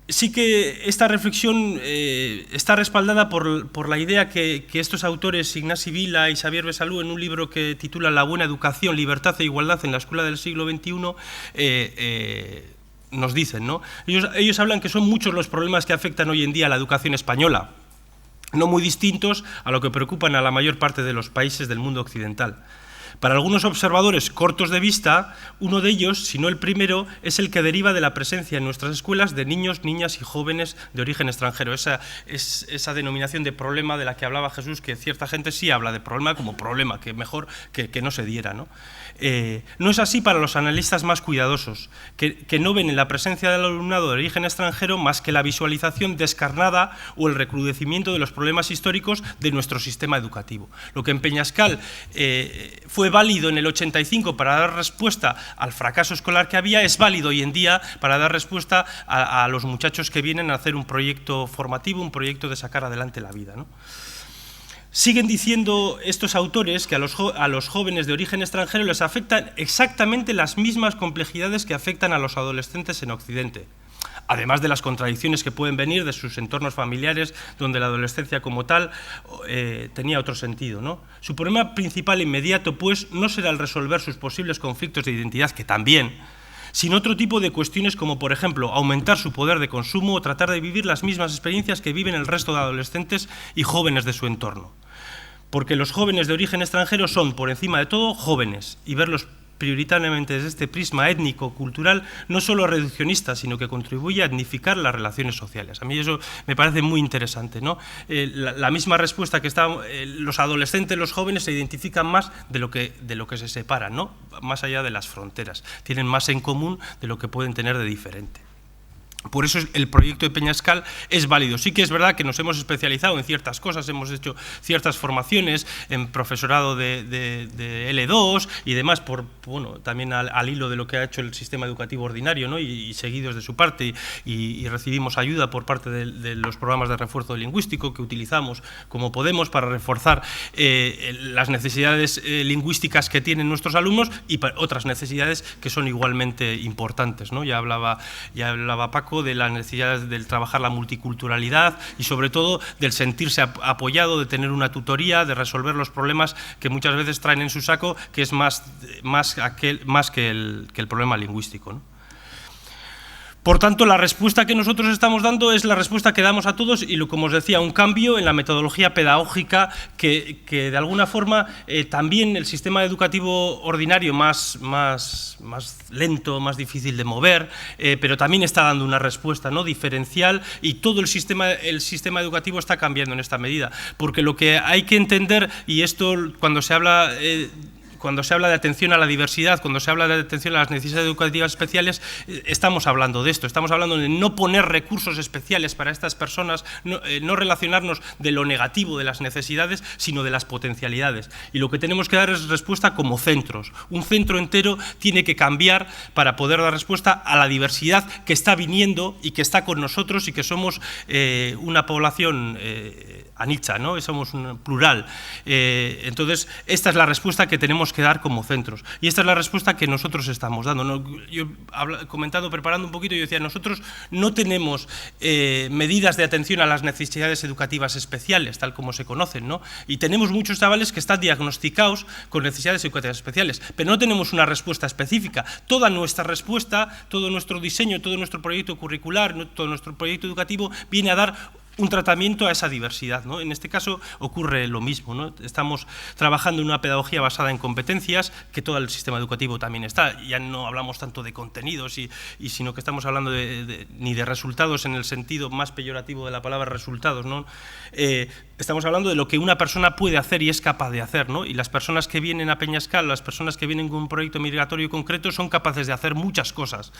Sí que esta reflexión está respaldada por la idea que estos autores, Ignasi Vila y Xavier Besalú, en un libro que titula La buena educación, libertad e igualdad en la escuela del siglo XXI, nos dicen, ¿no? Ellos hablan que son muchos los problemas que afectan hoy en día a la educación española, no muy distintos a lo que preocupan a la mayor parte de los países del mundo occidental. Para algunos observadores cortos de vista, uno de ellos, si no el primero, es el que deriva de la presencia en nuestras escuelas de niños, niñas y jóvenes de origen extranjero. Esa denominación de problema de la que hablaba Jesús, que cierta gente sí habla de problema como problema, que mejor que no se diera, ¿no? No es así para los analistas más cuidadosos, que no ven en la presencia del alumnado de origen extranjero más que la visualización descarnada o el recrudecimiento de los problemas históricos de nuestro sistema educativo. Lo que en Peñascal fue válido en el 85 para dar respuesta al fracaso escolar que había, es válido hoy en día para dar respuesta a los muchachos que vienen a hacer un proyecto formativo, un proyecto de sacar adelante la vida, ¿no? Siguen diciendo estos autores que a los jóvenes de origen extranjero les afectan exactamente las mismas complejidades que afectan a los adolescentes en Occidente, además de las contradicciones que pueden venir de sus entornos familiares, donde la adolescencia como tal tenía otro sentido, ¿no? Su problema principal e inmediato, pues, no será el resolver sus posibles conflictos de identidad, que también, sino otro tipo de cuestiones como, por ejemplo, aumentar su poder de consumo o tratar de vivir las mismas experiencias que viven el resto de adolescentes y jóvenes de su entorno. Porque los jóvenes de origen extranjero son, por encima de todo, jóvenes, y verlos prioritariamente desde este prisma étnico-cultural no solo reduccionista, sino que contribuye a etnificar las relaciones sociales. A mí eso me parece muy interesante, ¿no? La misma respuesta que los adolescentes, los jóvenes se identifican más de lo que se separan, ¿no? Más allá de las fronteras. Tienen más en común de lo que pueden tener de diferente. Por eso el proyecto de Peñascal es válido. Sí que es verdad que nos hemos especializado en ciertas cosas, hemos hecho ciertas formaciones en profesorado de L2 y demás, bueno, también al hilo de lo que ha hecho el sistema educativo ordinario, ¿no? y seguidos de su parte, y recibimos ayuda por parte de los programas de refuerzo lingüístico que utilizamos como podemos para reforzar las necesidades lingüísticas que tienen nuestros alumnos y otras necesidades que son igualmente importantes, ¿no? Ya hablaba Paco de las necesidades del trabajar la multiculturalidad y sobre todo del sentirse apoyado, de tener una tutoría, de resolver los problemas que muchas veces traen en su saco, que es más que el problema lingüístico, ¿no? Por tanto, la respuesta que nosotros estamos dando es la respuesta que damos a todos y, como os decía, un cambio en la metodología pedagógica que de alguna forma también el sistema educativo ordinario más lento, más difícil de mover, pero también está dando una respuesta, ¿no? Diferencial, y todo el sistema educativo está cambiando en esta medida, porque lo que hay que entender, y esto cuando se habla de atención a la diversidad, cuando se habla de atención a las necesidades educativas especiales, estamos hablando de esto, estamos hablando de no poner recursos especiales para estas personas, no relacionarnos de lo negativo de las necesidades, sino de las potencialidades. Y lo que tenemos que dar es respuesta como centros. Un centro entero tiene que cambiar para poder dar respuesta a la diversidad que está viniendo y que está con nosotros, y que somos una población anicha, ¿no? Somos un plural. Entonces, esta es la respuesta que tenemos que dar como centros, y esta es la respuesta que nosotros estamos dando, ¿no? Yo preparando un poquito, yo decía, nosotros no tenemos medidas de atención a las necesidades educativas especiales, tal como se conocen, ¿no? Y tenemos muchos chavales que están diagnosticados con necesidades educativas especiales, pero no tenemos una respuesta específica. Toda nuestra respuesta, todo nuestro diseño, todo nuestro proyecto curricular, todo nuestro proyecto educativo viene a dar un tratamiento a esa diversidad, ¿no? En este caso ocurre lo mismo, ¿no? Estamos trabajando en una pedagogía basada en competencias, que todo el sistema educativo también está. Ya no hablamos tanto de contenidos, sino que estamos hablando ni de resultados en el sentido más peyorativo de la palabra resultados, ¿no? Estamos hablando de lo que una persona puede hacer y es capaz de hacer, ¿no? Y las personas que vienen a Peñascal, las personas que vienen con un proyecto migratorio concreto, son capaces de hacer muchas cosas.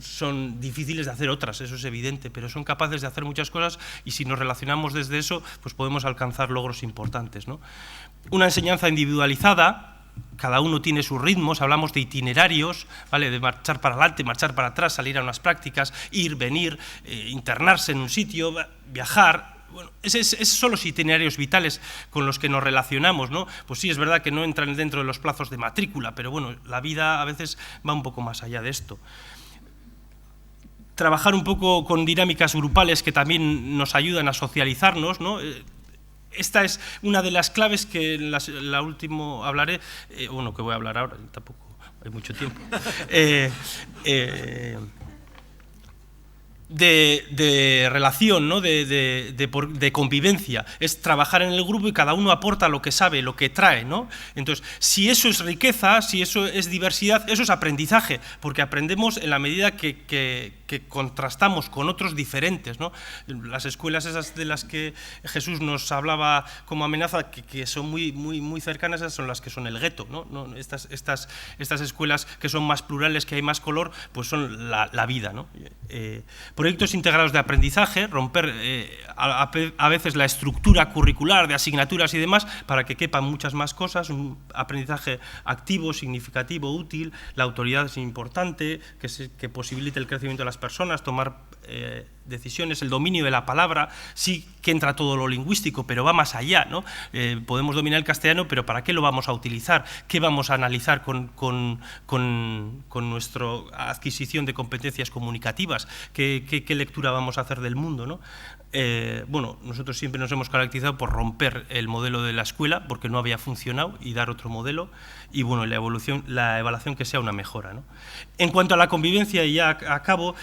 Son difíciles de hacer otras, eso es evidente, pero son capaces de hacer muchas cosas, y si nos relacionamos desde eso, pues podemos alcanzar logros importantes, ¿no? Una enseñanza individualizada, cada uno tiene sus ritmos, hablamos de itinerarios, ¿vale? De marchar para adelante, marchar para atrás, salir a unas prácticas, ir, venir, internarse en un sitio, viajar. Bueno, esos son los itinerarios vitales con los que nos relacionamos, ¿no? Pues sí, es verdad que no entran dentro de los plazos de matrícula, pero bueno, la vida a veces va un poco más allá de esto. Trabajar un poco con dinámicas grupales que también nos ayudan a socializarnos, ¿no? Esta es una de las claves que en la última hablaré, bueno, que voy a hablar ahora, tampoco hay mucho tiempo. de relación, ¿no? de convivencia, es trabajar en el grupo y cada uno aporta lo que sabe, lo que trae, ¿no? Entonces, si eso es riqueza, si eso es diversidad, eso es aprendizaje, porque aprendemos en la medida que contrastamos con otros diferentes, ¿no? Las escuelas esas de las que Jesús nos hablaba como amenaza, que son muy cercanas, esas son las que son el gueto, ¿no? Estas escuelas que son más plurales, que hay más color, pues son la vida, ¿no? Proyectos integrados de aprendizaje, romper a veces la estructura curricular de asignaturas y demás para que quepan muchas más cosas, un aprendizaje activo, significativo, útil, la autoridad es importante, que posibilite el crecimiento de las personas, tomar decisiones, el dominio de la palabra, sí que entra todo lo lingüístico, pero va más allá, ¿no? Podemos dominar el castellano, pero ¿para qué lo vamos a utilizar? ¿Qué vamos a analizar con nuestra adquisición de competencias comunicativas? ¿Qué lectura vamos a hacer del mundo, ¿no? Bueno, nosotros siempre nos hemos caracterizado por romper el modelo de la escuela, porque no había funcionado, y dar otro modelo, y bueno, la evaluación que sea una mejora, ¿no? En cuanto a la convivencia, y ya acabo,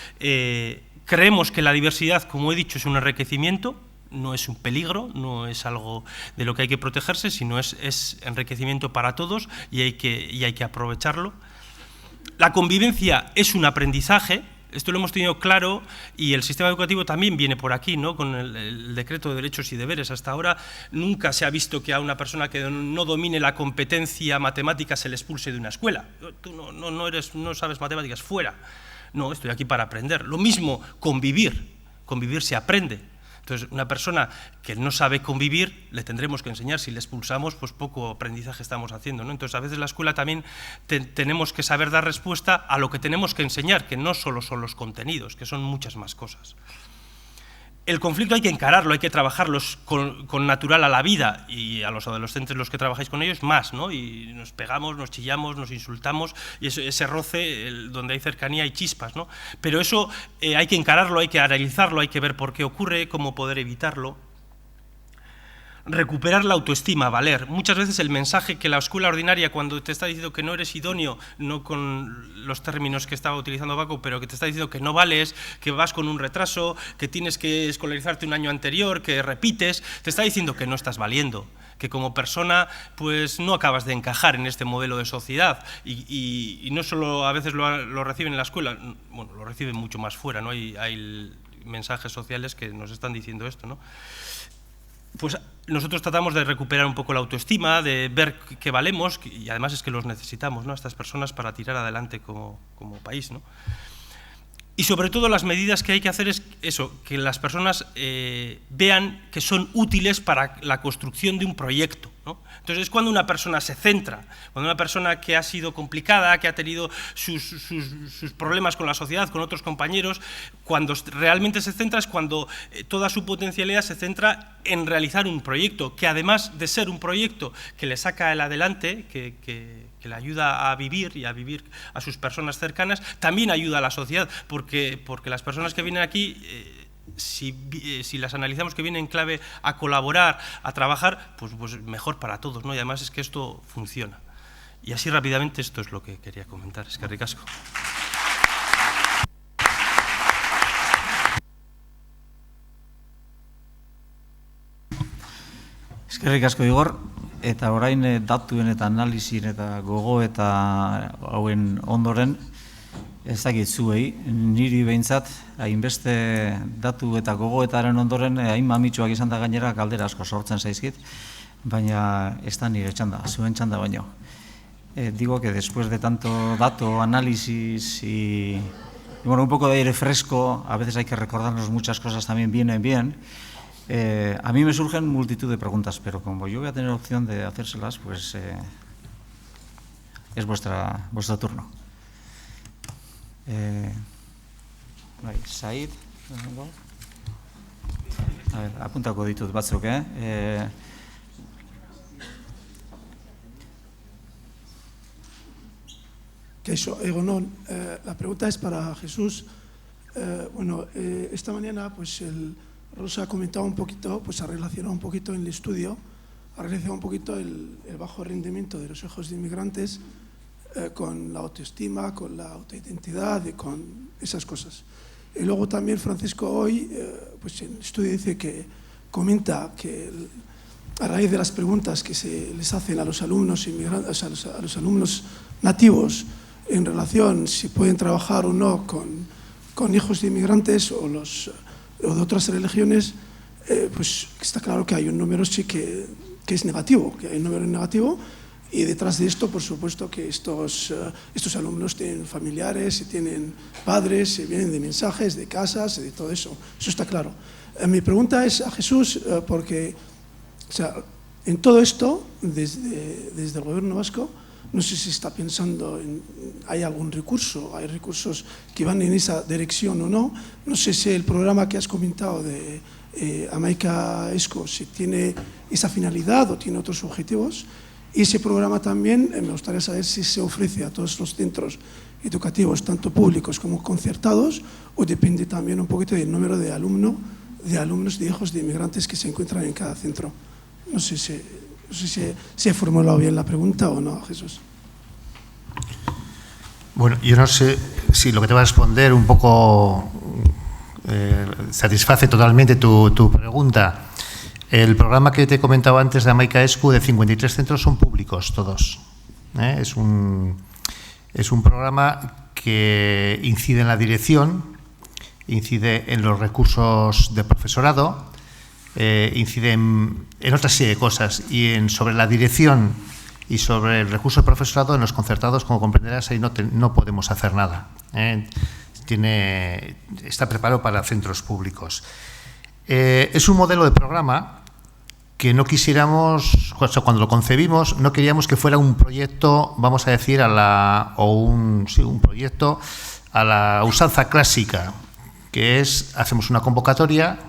creemos que la diversidad, como he dicho, es un enriquecimiento, no es un peligro, no es algo de lo que hay que protegerse, sino es enriquecimiento para todos y hay que aprovecharlo. La convivencia es un aprendizaje, esto lo hemos tenido claro, y el sistema educativo también viene por aquí, ¿no? Con el decreto de derechos y deberes. Hasta ahora nunca se ha visto que a una persona que no domine la competencia matemática se le expulse de una escuela. Tú no sabes matemáticas, fuera. No, estoy aquí para aprender. Lo mismo, convivir se aprende. Entonces, una persona que no sabe convivir, le tendremos que enseñar. Si le expulsamos, pues poco aprendizaje estamos haciendo, ¿no? Entonces, a veces la escuela también tenemos que saber dar respuesta a lo que tenemos que enseñar, que no solo son los contenidos, que son muchas más cosas. El conflicto hay que encararlo, hay que trabajarlo con natural a la vida, y a los adolescentes, los que trabajáis con ellos, más, ¿no? Y nos pegamos, nos chillamos, nos insultamos, y ese roce, donde hay cercanía, hay chispas, ¿no? Pero eso hay que encararlo, hay que analizarlo, hay que ver por qué ocurre, cómo poder evitarlo. Recuperar la autoestima, valer. Muchas veces el mensaje que la escuela ordinaria, cuando te está diciendo que no eres idóneo, no con los términos que estaba utilizando Paco, pero que te está diciendo que no vales, que vas con un retraso, que tienes que escolarizarte un año anterior, que repites, te está diciendo que no estás valiendo, que como persona pues no acabas de encajar en este modelo de sociedad, y no solo a veces lo reciben en la escuela, bueno, lo reciben mucho más fuera, ¿no? Hay mensajes sociales que nos están diciendo esto, ¿no? Pues nosotros tratamos de recuperar un poco la autoestima, de ver que valemos, y además es que los necesitamos, ¿no? A estas personas para tirar adelante como país, ¿no? Y sobre todo las medidas que hay que hacer es eso, que las personas vean que son útiles para la construcción de un proyecto, ¿no? Entonces es cuando una persona se centra, cuando una persona que ha sido complicada, que ha tenido sus problemas con la sociedad, con otros compañeros, cuando realmente se centra es cuando toda su potencialidad se centra en realizar un proyecto, que además de ser un proyecto que le saca el adelante, que le ayuda a vivir y a vivir a sus personas cercanas, también ayuda a la sociedad, porque las personas que vienen aquí, si las analizamos que vienen en clave a colaborar, a trabajar, pues mejor para todos, ¿no? Y además es que esto funciona. Y así rápidamente esto es lo que quería comentar. Es que ricasco. Es que ricasco, Igor. Eta orain datuen eta analizin eta gogo eta hauen ondoren, ez dakit zuei, niri behintzat, hainbeste datu eta gogoetaren ondoren, hain mamitsuak izan da gainera galdera asko sortzen zaizkit, baina ez da nire txanda, zuen txanda baino. Digo que después de tanto dato, análisis y bueno, un poco de aire fresco, a veces hay que recordarnos muchas cosas también vienen bien. A mí me surgen multitud de preguntas, pero como yo voy a tener opción de hacérselas, pues es vuestro turno. Said, a ver, apuntako ditut batzuk, Egonon, la pregunta es para Jesús. Bueno, esta mañana pues Rosa ha comentado un poquito, pues ha relacionado un poquito en el estudio, ha relacionado un poquito el bajo rendimiento de los hijos de inmigrantes con la autoestima, con la autoidentidad y con esas cosas. Y luego también Francisco hoy, pues en el estudio dice que comenta que a raíz de las preguntas que se les hacen a los alumnos inmigrantes, a los alumnos nativos en relación si pueden trabajar o no con hijos de inmigrantes o de otras religiones, pues está claro que hay un número sí que es negativo, que hay un número negativo, y detrás de esto, por supuesto, que estos alumnos tienen familiares, tienen padres, vienen de mensajes, de casas, de todo eso. Eso está claro. Mi pregunta es a Jesús, porque o sea, en todo esto, desde el gobierno vasco, no sé si está pensando hay algún recurso, hay recursos que van en esa dirección o no. No sé si el programa que has comentado de Hamaika Esku si tiene esa finalidad o tiene otros objetivos. Y ese programa también me gustaría saber si se ofrece a todos los centros educativos, tanto públicos como concertados, o depende también un poquito del número de alumnos, de hijos de inmigrantes que se encuentran en cada centro. No sé si he formulado bien la pregunta o no, Jesús. Bueno, yo no sé si lo que te va a responder un poco satisface totalmente tu pregunta. El programa que te he comentado antes de Hamaika Esku, de 53 centros, son públicos todos. Es un programa que incide en la dirección, incide en los recursos de profesorado, incide en otra serie de cosas, y sobre la dirección y sobre el recurso de profesorado, en los concertados, como comprenderás, ahí no podemos hacer nada. Está preparado para centros públicos. Es un modelo de programa que no quisiéramos, cuando lo concebimos, no queríamos que fuera un proyecto, vamos a decir, un proyecto a la usanza clásica, que es, hacemos una convocatoria,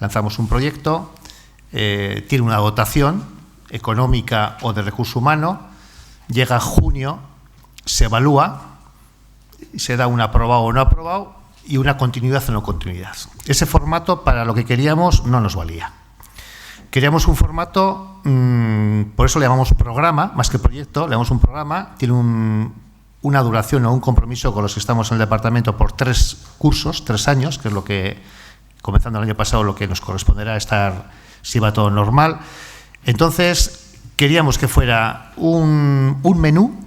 lanzamos un proyecto, tiene una dotación económica o de recurso humano, llega junio, se evalúa, se da un aprobado o no aprobado y una continuidad o no continuidad. Ese formato para lo que queríamos no nos valía. Queríamos un formato, por eso le llamamos programa, más que proyecto, le llamamos un programa, tiene una duración o un compromiso con los que estamos en el departamento por 3 cursos, 3 años, que es lo que, comenzando el año pasado, lo que nos corresponderá estar, si va todo normal. Entonces, queríamos que fuera un menú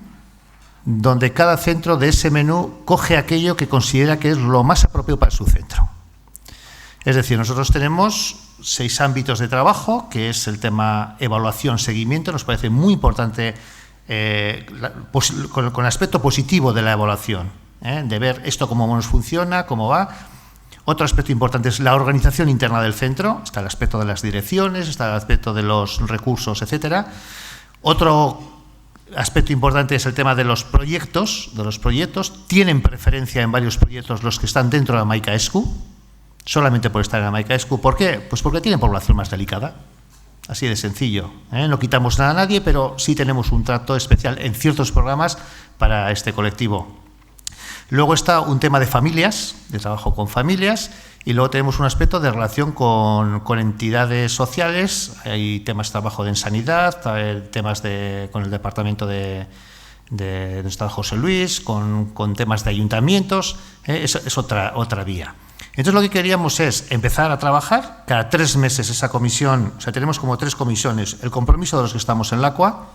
donde cada centro de ese menú coge aquello que considera que es lo más apropiado para su centro. Es decir, nosotros tenemos 6 ámbitos de trabajo, que es el tema evaluación, seguimiento. Nos parece muy importante con el aspecto positivo de la evaluación, de ver esto cómo nos funciona, cómo va. Otro aspecto importante es la organización interna del centro, está el aspecto de las direcciones, está el aspecto de los recursos, etcétera. Otro aspecto importante es el tema de los proyectos. Tienen preferencia en varios proyectos los que están dentro de Hamaika Esku, solamente por estar en Hamaika Esku. ¿Por qué? Pues porque tienen población más delicada. Así de sencillo. No quitamos nada a nadie, pero sí tenemos un trato especial en ciertos programas para este colectivo. Luego está un tema de familias, de trabajo con familias, y luego tenemos un aspecto de relación con entidades sociales. Hay temas de trabajo en sanidad, temas con el departamento de donde está José Luis, con temas de ayuntamientos. Es otra vía. Entonces lo que queríamos es empezar a trabajar cada 3 meses esa comisión. O sea, tenemos como 3 comisiones: el compromiso de los que estamos en LACUA,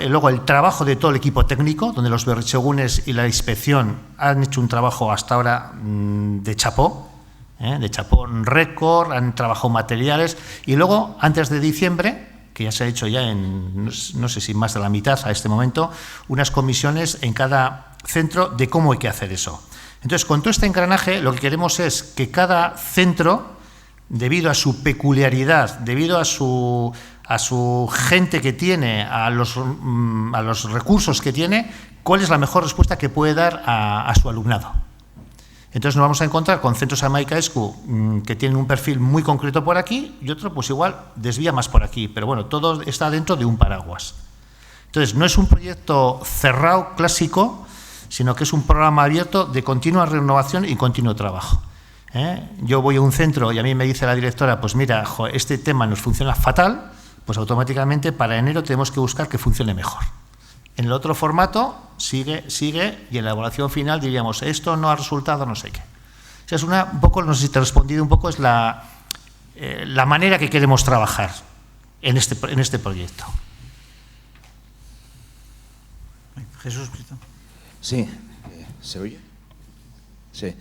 luego el trabajo de todo el equipo técnico, donde los berritzegunes y la inspección han hecho un trabajo hasta ahora de chapó récord, han trabajado materiales, y luego antes de diciembre, que ya se ha hecho ya en, no sé si más de la mitad a este momento, unas comisiones en cada centro de cómo hay que hacer eso. Entonces, con todo este engranaje, lo que queremos es que cada centro, debido a su peculiaridad, debido a su gente que tiene, a los recursos que tiene, cuál es la mejor respuesta que puede dar a su alumnado. Entonces nos vamos a encontrar con centros Hamaika Esku que tienen un perfil muy concreto por aquí, y otro pues igual desvía más por aquí, pero bueno, todo está dentro de un paraguas. Entonces no es un proyecto cerrado, clásico, sino que es un programa abierto de continua renovación y continuo trabajo. Yo voy a un centro y a mí me dice la directora, pues mira, este tema nos funciona fatal, pues automáticamente para enero tenemos que buscar que funcione mejor. En el otro formato sigue y en la evaluación final diríamos, esto no ha resultado no sé qué. sea, es un poco, no sé si te he respondido un poco, es la manera que queremos trabajar en este proyecto. Jesús Brito. Sí, ¿se oye? Sí.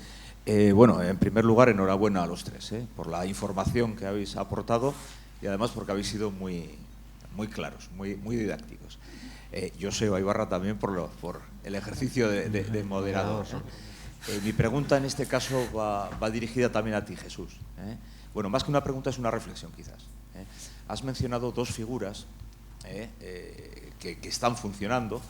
Bueno, en primer lugar, enhorabuena a los tres por la información que habéis aportado y además porque habéis sido muy claros, muy didácticos. Joseba Ibarra también por el ejercicio de moderador, ¿no? Mi pregunta en este caso va dirigida también a ti, Jesús. Bueno, más que una pregunta es una reflexión quizás. Has mencionado dos figuras que están funcionando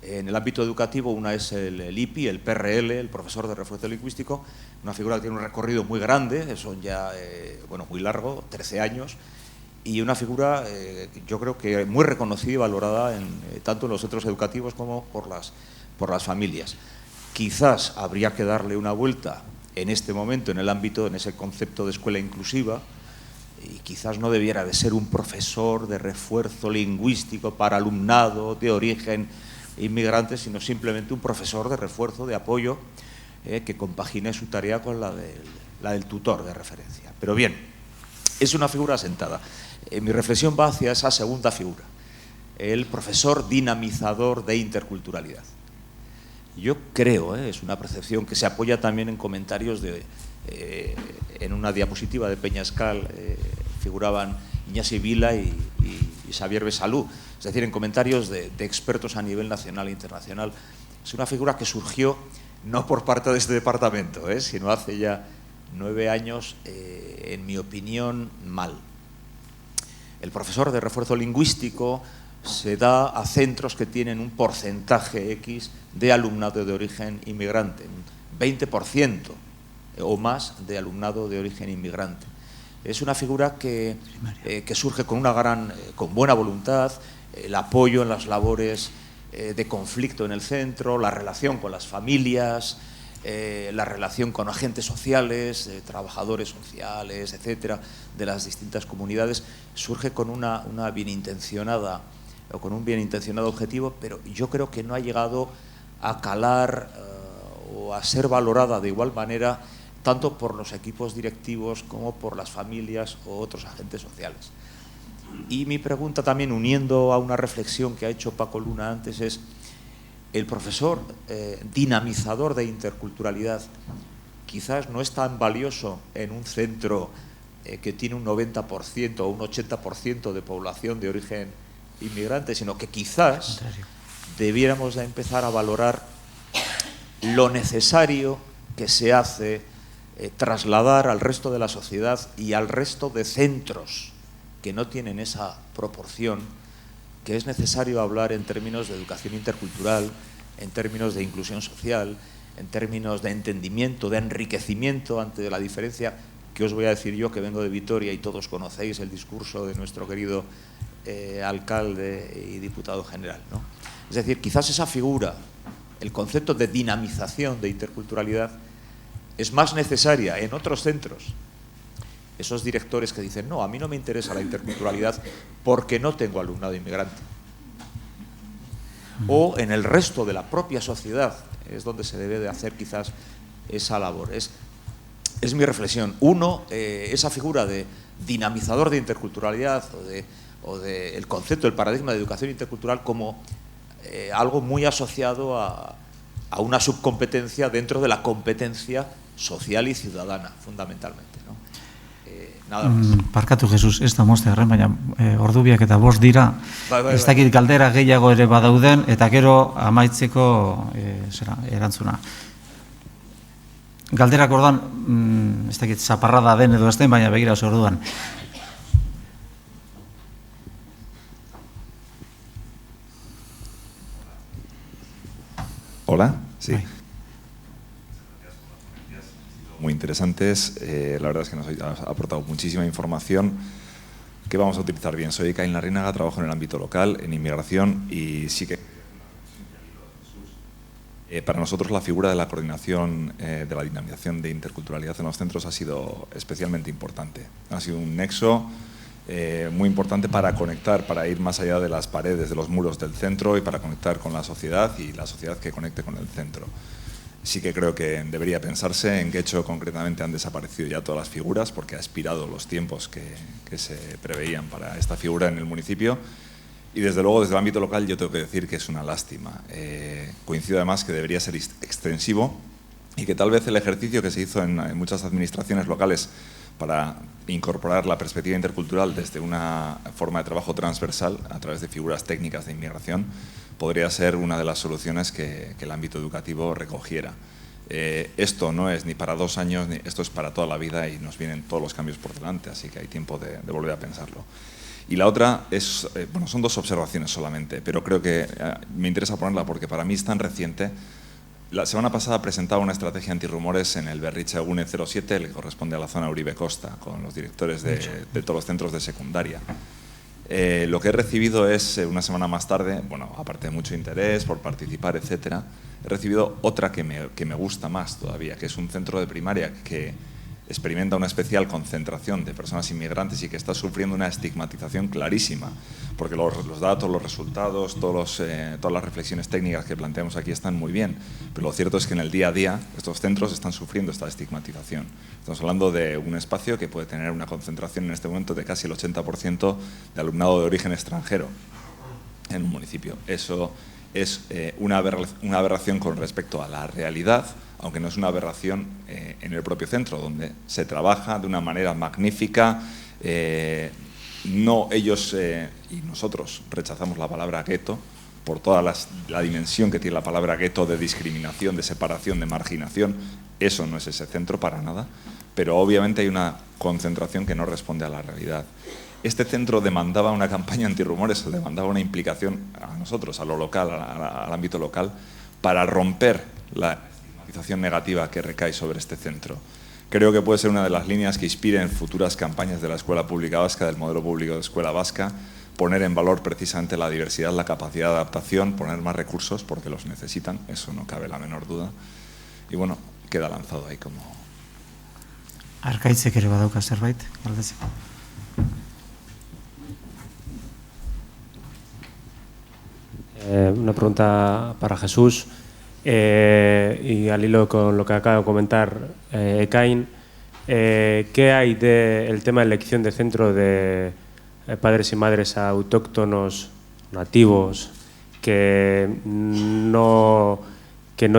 en el ámbito educativo. Una es el IPI, el PRL, el profesor de refuerzo lingüístico, una figura que tiene un recorrido muy grande, son ya, bueno, muy largo, 13 años, y una figura yo creo que muy reconocida y valorada tanto en los centros educativos como por las familias. Quizás habría que darle una vuelta en este momento en el ámbito, en ese concepto de escuela inclusiva, y quizás no debiera de ser un profesor de refuerzo lingüístico para alumnado de origen inmigrante, sino simplemente un profesor de refuerzo, de apoyo, que compagine su tarea con la del tutor de referencia. Pero bien, es una figura asentada. Mi reflexión va hacia esa segunda figura, el profesor dinamizador de interculturalidad. Yo creo, es una percepción que se apoya también en comentarios en una diapositiva de Peñascal figuraban Iñasi Vila y Xavier Besalú, es decir, en comentarios de expertos a nivel nacional e internacional. Es una figura que surgió no por parte de este departamento, sino hace ya 9 años, en mi opinión, mal. El profesor de refuerzo lingüístico se da a centros que tienen un porcentaje X de alumnado de origen inmigrante, un 20% o más de alumnado de origen inmigrante. Es una figura que surge con buena voluntad, el apoyo en las labores de conflicto en el centro, la relación con las familias, la relación con agentes sociales, trabajadores sociales, etcétera, de las distintas comunidades, surge con una bienintencionada o con un bienintencionado objetivo, pero yo creo que no ha llegado a calar o a ser valorada de igual manera tanto por los equipos directivos como por las familias o otros agentes sociales. Y mi pregunta también, uniendo a una reflexión que ha hecho Paco Luna antes, es el profesor dinamizador de interculturalidad quizás no es tan valioso en un centro que tiene un 90% o un 80% de población de origen inmigrante, sino que quizás debiéramos de empezar a valorar lo necesario que se hace trasladar al resto de la sociedad y al resto de centros que no tienen esa proporción, que es necesario hablar en términos de educación intercultural, en términos de inclusión social, en términos de entendimiento, de enriquecimiento ante la diferencia, que os voy a decir yo, que vengo de Vitoria y todos conocéis el discurso de nuestro querido alcalde y diputado general, ¿no? Es decir, quizás esa figura, el concepto de dinamización de interculturalidad, es más necesaria en otros centros. Esos directores que dicen, no, a mí no me interesa la interculturalidad porque no tengo alumnado inmigrante. O en el resto de la propia sociedad es donde se debe de hacer quizás esa labor. Es mi reflexión. Uno, esa figura de dinamizador de interculturalidad o de el concepto, el paradigma de educación intercultural como algo muy asociado a una subcompetencia dentro de la competencia social y ciudadana, fundamentalmente, ¿no? Nada más. Barkatu, Jesus, ez da moztearen, baina ordubiak eta bost dira, ez dakit galdera gehiago ere badauden, eta gero amaitzeko erantzuna. Galderak orduan, ez dakit zaparrada den edo ez den, baina begira oso orduan. Hola, sí. Muy interesantes, la verdad es que nos ha aportado muchísima información que vamos a utilizar bien. Soy Caín Larrínaga, trabajo en el ámbito local, en inmigración, y sí que para nosotros la figura de la coordinación de la dinamización de interculturalidad en los centros ha sido especialmente importante. Ha sido un nexo muy importante para conectar, para ir más allá de las paredes, de los muros del centro y para conectar con la sociedad y la sociedad que conecte con el centro. Sí que creo que debería pensarse en qué hecho concretamente han desaparecido ya todas las figuras, porque ha expirado los tiempos que se preveían para esta figura en el municipio. Y desde luego, desde el ámbito local, yo tengo que decir que es una lástima. Coincido además que debería ser extensivo y que tal vez el ejercicio que se hizo en muchas administraciones locales para incorporar la perspectiva intercultural desde una forma de trabajo transversal a través de figuras técnicas de inmigración podría ser una de las soluciones que el ámbito educativo recogiera. Esto no es ni para 2 años, esto es para toda la vida y nos vienen todos los cambios por delante, así que hay tiempo de volver a pensarlo. Y la otra es, bueno, son 2 observaciones solamente, pero creo que me interesa ponerla porque para mí es tan reciente. La semana pasada presentaba una estrategia antirrumores en el Berritzegune 07, que corresponde a la zona Uribe Costa, con los directores de todos los centros de secundaria. Lo que he recibido es, una semana más tarde, bueno, aparte de mucho interés por participar, etcétera, he recibido otra que me gusta más todavía, que es un centro de primaria que experimenta una especial concentración de personas inmigrantes y que está sufriendo una estigmatización clarísima, porque los datos, los resultados, todas las reflexiones técnicas que planteamos aquí están muy bien, pero lo cierto es que en el día a día estos centros están sufriendo esta estigmatización. Estamos hablando de un espacio que puede tener una concentración en este momento de casi el 80% de alumnado de origen extranjero en un municipio. Eso es una aberración con respecto a la realidad, aunque no es una aberración en el propio centro, donde se trabaja de una manera magnífica. No ellos y nosotros rechazamos la palabra gueto por toda la dimensión que tiene la palabra gueto de discriminación, de separación, de marginación. Eso no es ese centro para nada, pero obviamente hay una concentración que no responde a la realidad. Este centro demandaba una campaña antirrumores, demandaba una implicación a nosotros, a lo local, al ámbito local, para romper la estigmatización negativa que recae sobre este centro. Creo que puede ser una de las líneas que inspiren futuras campañas de la Escuela Pública Vasca, del modelo público de Escuela Vasca, poner en valor precisamente la diversidad, la capacidad de adaptación, poner más recursos porque los necesitan, eso no cabe la menor duda. Y bueno, queda lanzado ahí como... Arkaitzek ere badauka zerbait, galdetzeko. Una pregunta para Jesús y al hilo con lo que acaba de comentar Ekain, ¿qué hay del tema de elección de centro de padres y madres autóctonos nativos que no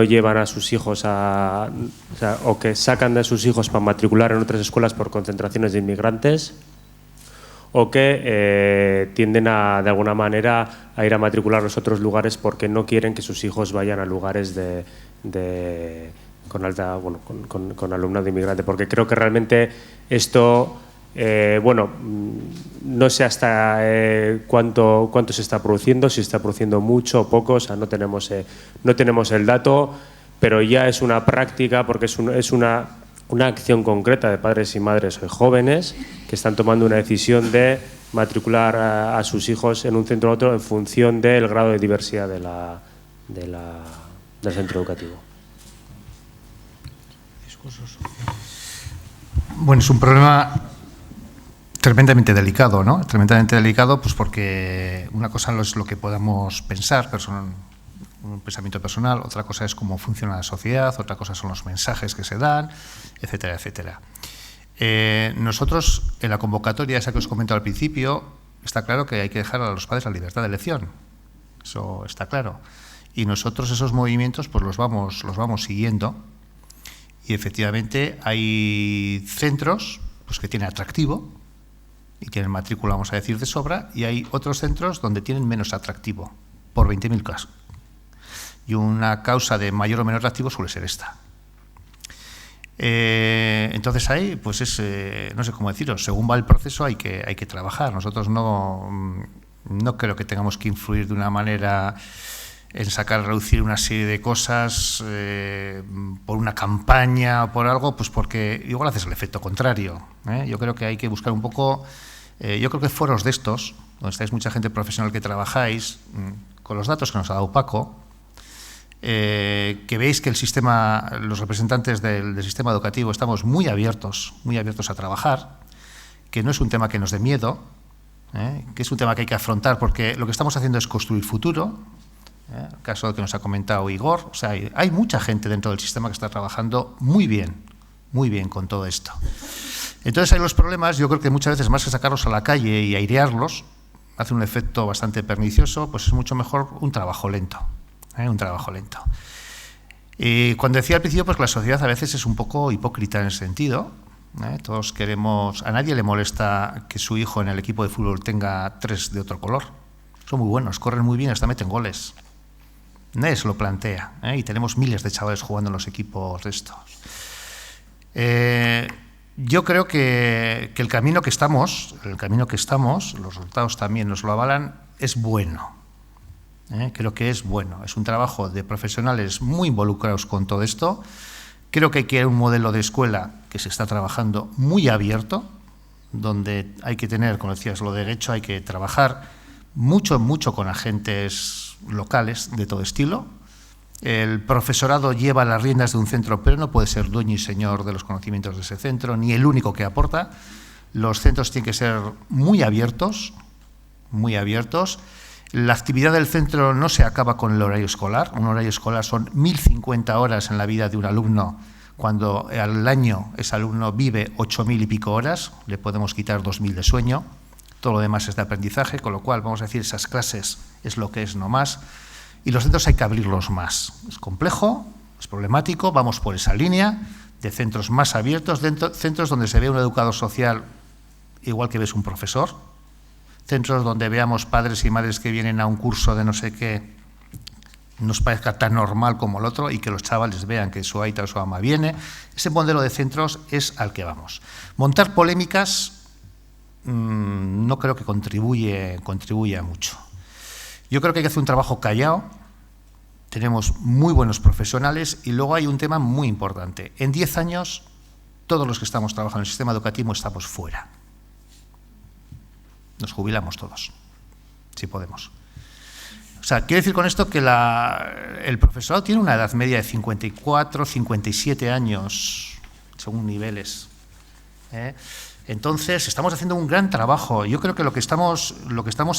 llevan a sus hijos o que sacan de sus hijos para matricular en otras escuelas por concentraciones de inmigrantes? O que tienden de alguna manera a ir a matricular a otros lugares porque no quieren que sus hijos vayan a lugares con alumnado inmigrante. Porque creo que realmente esto, no sé hasta cuánto se está produciendo, si está produciendo mucho o poco, o sea, no tenemos el dato, pero ya es una práctica porque es una acción concreta de padres y madres jóvenes que están tomando una decisión de matricular a sus hijos en un centro u otro en función del grado de diversidad del centro educativo. Bueno, es un problema tremendamente delicado, ¿no? Tremendamente delicado, pues porque una cosa es lo que podamos pensar, un pensamiento personal, otra cosa es cómo funciona la sociedad, otra cosa son los mensajes que se dan, etcétera, etcétera. Nosotros, en la convocatoria esa que os comento al principio, está claro que hay que dejar a los padres la libertad de elección, eso está claro. Y nosotros esos movimientos pues los vamos siguiendo y efectivamente hay centros pues, que tienen atractivo y tienen matrícula, vamos a decir, de sobra, y hay otros centros donde tienen menos atractivo, por 20.000 casos. Y una causa de mayor o menor atractivo suele ser esta. Entonces ahí, pues no sé cómo deciros, según va el proceso hay que trabajar. Nosotros no creo que tengamos que influir de una manera en reducir una serie de cosas por una campaña o por algo, pues porque igual haces el efecto contrario. Yo creo que hay que buscar un poco, yo creo que foros de estos, donde estáis mucha gente profesional que trabajáis, con los datos que nos ha dado Paco, que veis que los representantes del sistema educativo estamos muy abiertos a trabajar, que no es un tema que nos dé miedo, que es un tema que hay que afrontar porque lo que estamos haciendo es construir futuro, El caso que nos ha comentado Igor. O sea, hay mucha gente dentro del sistema que está trabajando muy bien con todo esto. Entonces, hay los problemas, yo creo que muchas veces más que sacarlos a la calle y airearlos, hace un efecto bastante pernicioso, pues es mucho mejor un trabajo lento. Un trabajo lento. Y cuando decía al principio, pues la sociedad a veces es un poco hipócrita en ese sentido. Todos queremos, a nadie le molesta que su hijo en el equipo de fútbol tenga 3 de otro color. Son muy buenos, corren muy bien, hasta meten goles. Nadie se lo plantea, y tenemos miles de chavales jugando en los equipos de estos. Yo creo que el camino que estamos, los resultados también nos lo avalan, es bueno. Creo que es bueno. Es un trabajo de profesionales muy involucrados con todo esto. Creo que hay que ir a un modelo de escuela que se está trabajando muy abierto, donde hay que tener, como decías, lo de derecho, hay que trabajar mucho con agentes locales de todo estilo. El profesorado lleva las riendas de un centro, pero no puede ser dueño y señor de los conocimientos de ese centro, ni el único que aporta. Los centros tienen que ser muy abiertos. La actividad del centro no se acaba con el horario escolar. Un horario escolar son 1.050 horas en la vida de un alumno. Cuando al año ese alumno vive 8.000 y pico horas, le podemos quitar 2.000 de sueño. Todo lo demás es de aprendizaje, con lo cual, vamos a decir, esas clases es lo que es, no más. Y los centros hay que abrirlos más. Es complejo, es problemático, vamos por esa línea de centros más abiertos, centros donde se ve un educador social igual que ves un profesor, centros donde veamos padres y madres que vienen a un curso de no sé qué, nos parezca tan normal como el otro y que los chavales vean que su aita o su ama viene. Ese modelo de centros es al que vamos. Montar polémicas no creo que contribuya mucho. Yo creo que hay que hacer un trabajo callado. Tenemos muy buenos profesionales y luego hay un tema muy importante. En 10 años, todos los que estamos trabajando en el sistema educativo estamos fuera. Nos jubilamos todos, si podemos. O sea, quiero decir con esto que el profesorado tiene una edad media de 54, 57 años, según niveles. Entonces, estamos haciendo un gran trabajo. Yo creo que lo que estamos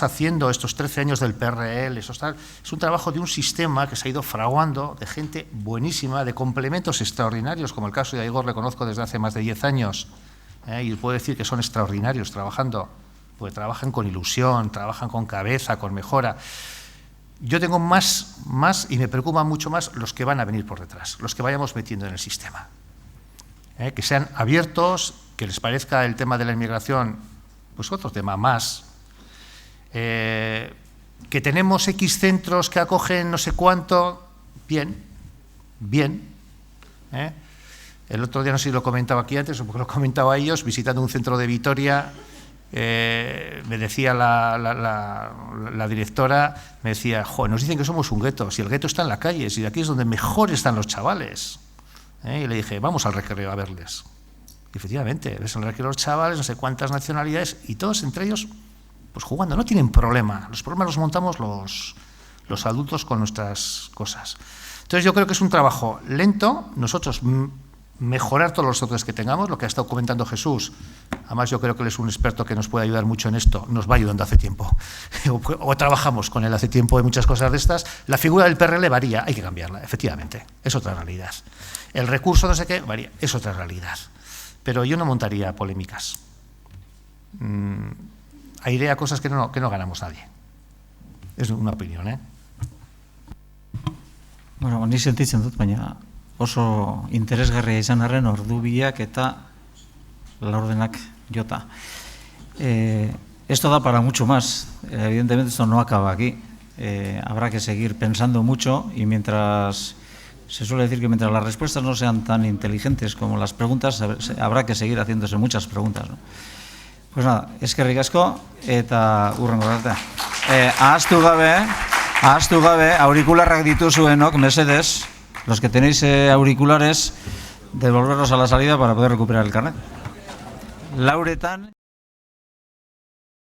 haciendo estos 13 años del PRL, es un trabajo de un sistema que se ha ido fraguando de gente buenísima, de complementos extraordinarios, como el caso de Igor, le conozco desde hace más de 10 años, y puedo decir que son extraordinarios trabajando, porque trabajan con ilusión, trabajan con cabeza, con mejora. Yo tengo más y me preocupa mucho más los que van a venir por detrás, los que vayamos metiendo en el sistema. Que sean abiertos, que les parezca el tema de la inmigración pues otro tema más, que tenemos X centros que acogen no sé cuánto, bien. El otro día, no sé si lo comentaba aquí antes o porque lo comentaba a ellos, visitando un centro de Vitoria, me decía la directora, me decía, nos dicen que somos un gueto, si el gueto está en la calle, si de aquí es donde mejor están los chavales. Y le dije, vamos al recreo a verles. Y efectivamente, ves en el recreo los chavales, no sé cuántas nacionalidades, y todos entre ellos, pues jugando, no tienen problema. Los problemas los montamos los adultos con nuestras cosas. Entonces yo creo que es un trabajo lento, nosotros mejorar todos los otros que tengamos, lo que ha estado comentando Jesús, además yo creo que él es un experto que nos puede ayudar mucho en esto, nos va ayudando hace tiempo, o trabajamos con él hace tiempo en muchas cosas de estas. La figura del PRL varía, hay que cambiarla, efectivamente, es otra realidad. El recurso no sé qué varía, es otra realidad. Pero yo no montaría polémicas. Airea cosas que no ganamos nadie. Es una opinión, Bueno, ni sentitzen dut, baina oso interesgarria izan arren ordubiak eta laurdenak jota. Esto da para mucho más. Evidentemente esto no acaba aquí. Habrá que seguir pensando mucho y mientras... Se suele decir que mientras las respuestas no sean tan inteligentes como las preguntas, habrá que seguir haciéndose muchas preguntas, ¿no? Pues nada, eskerrik asko eta hurrengo arte. Ahaztu gabe, aurikularrak dituzuenok, mesedez, los que tenéis auriculares, devolverlos a la salida para poder recuperar el carnet. Lauretan...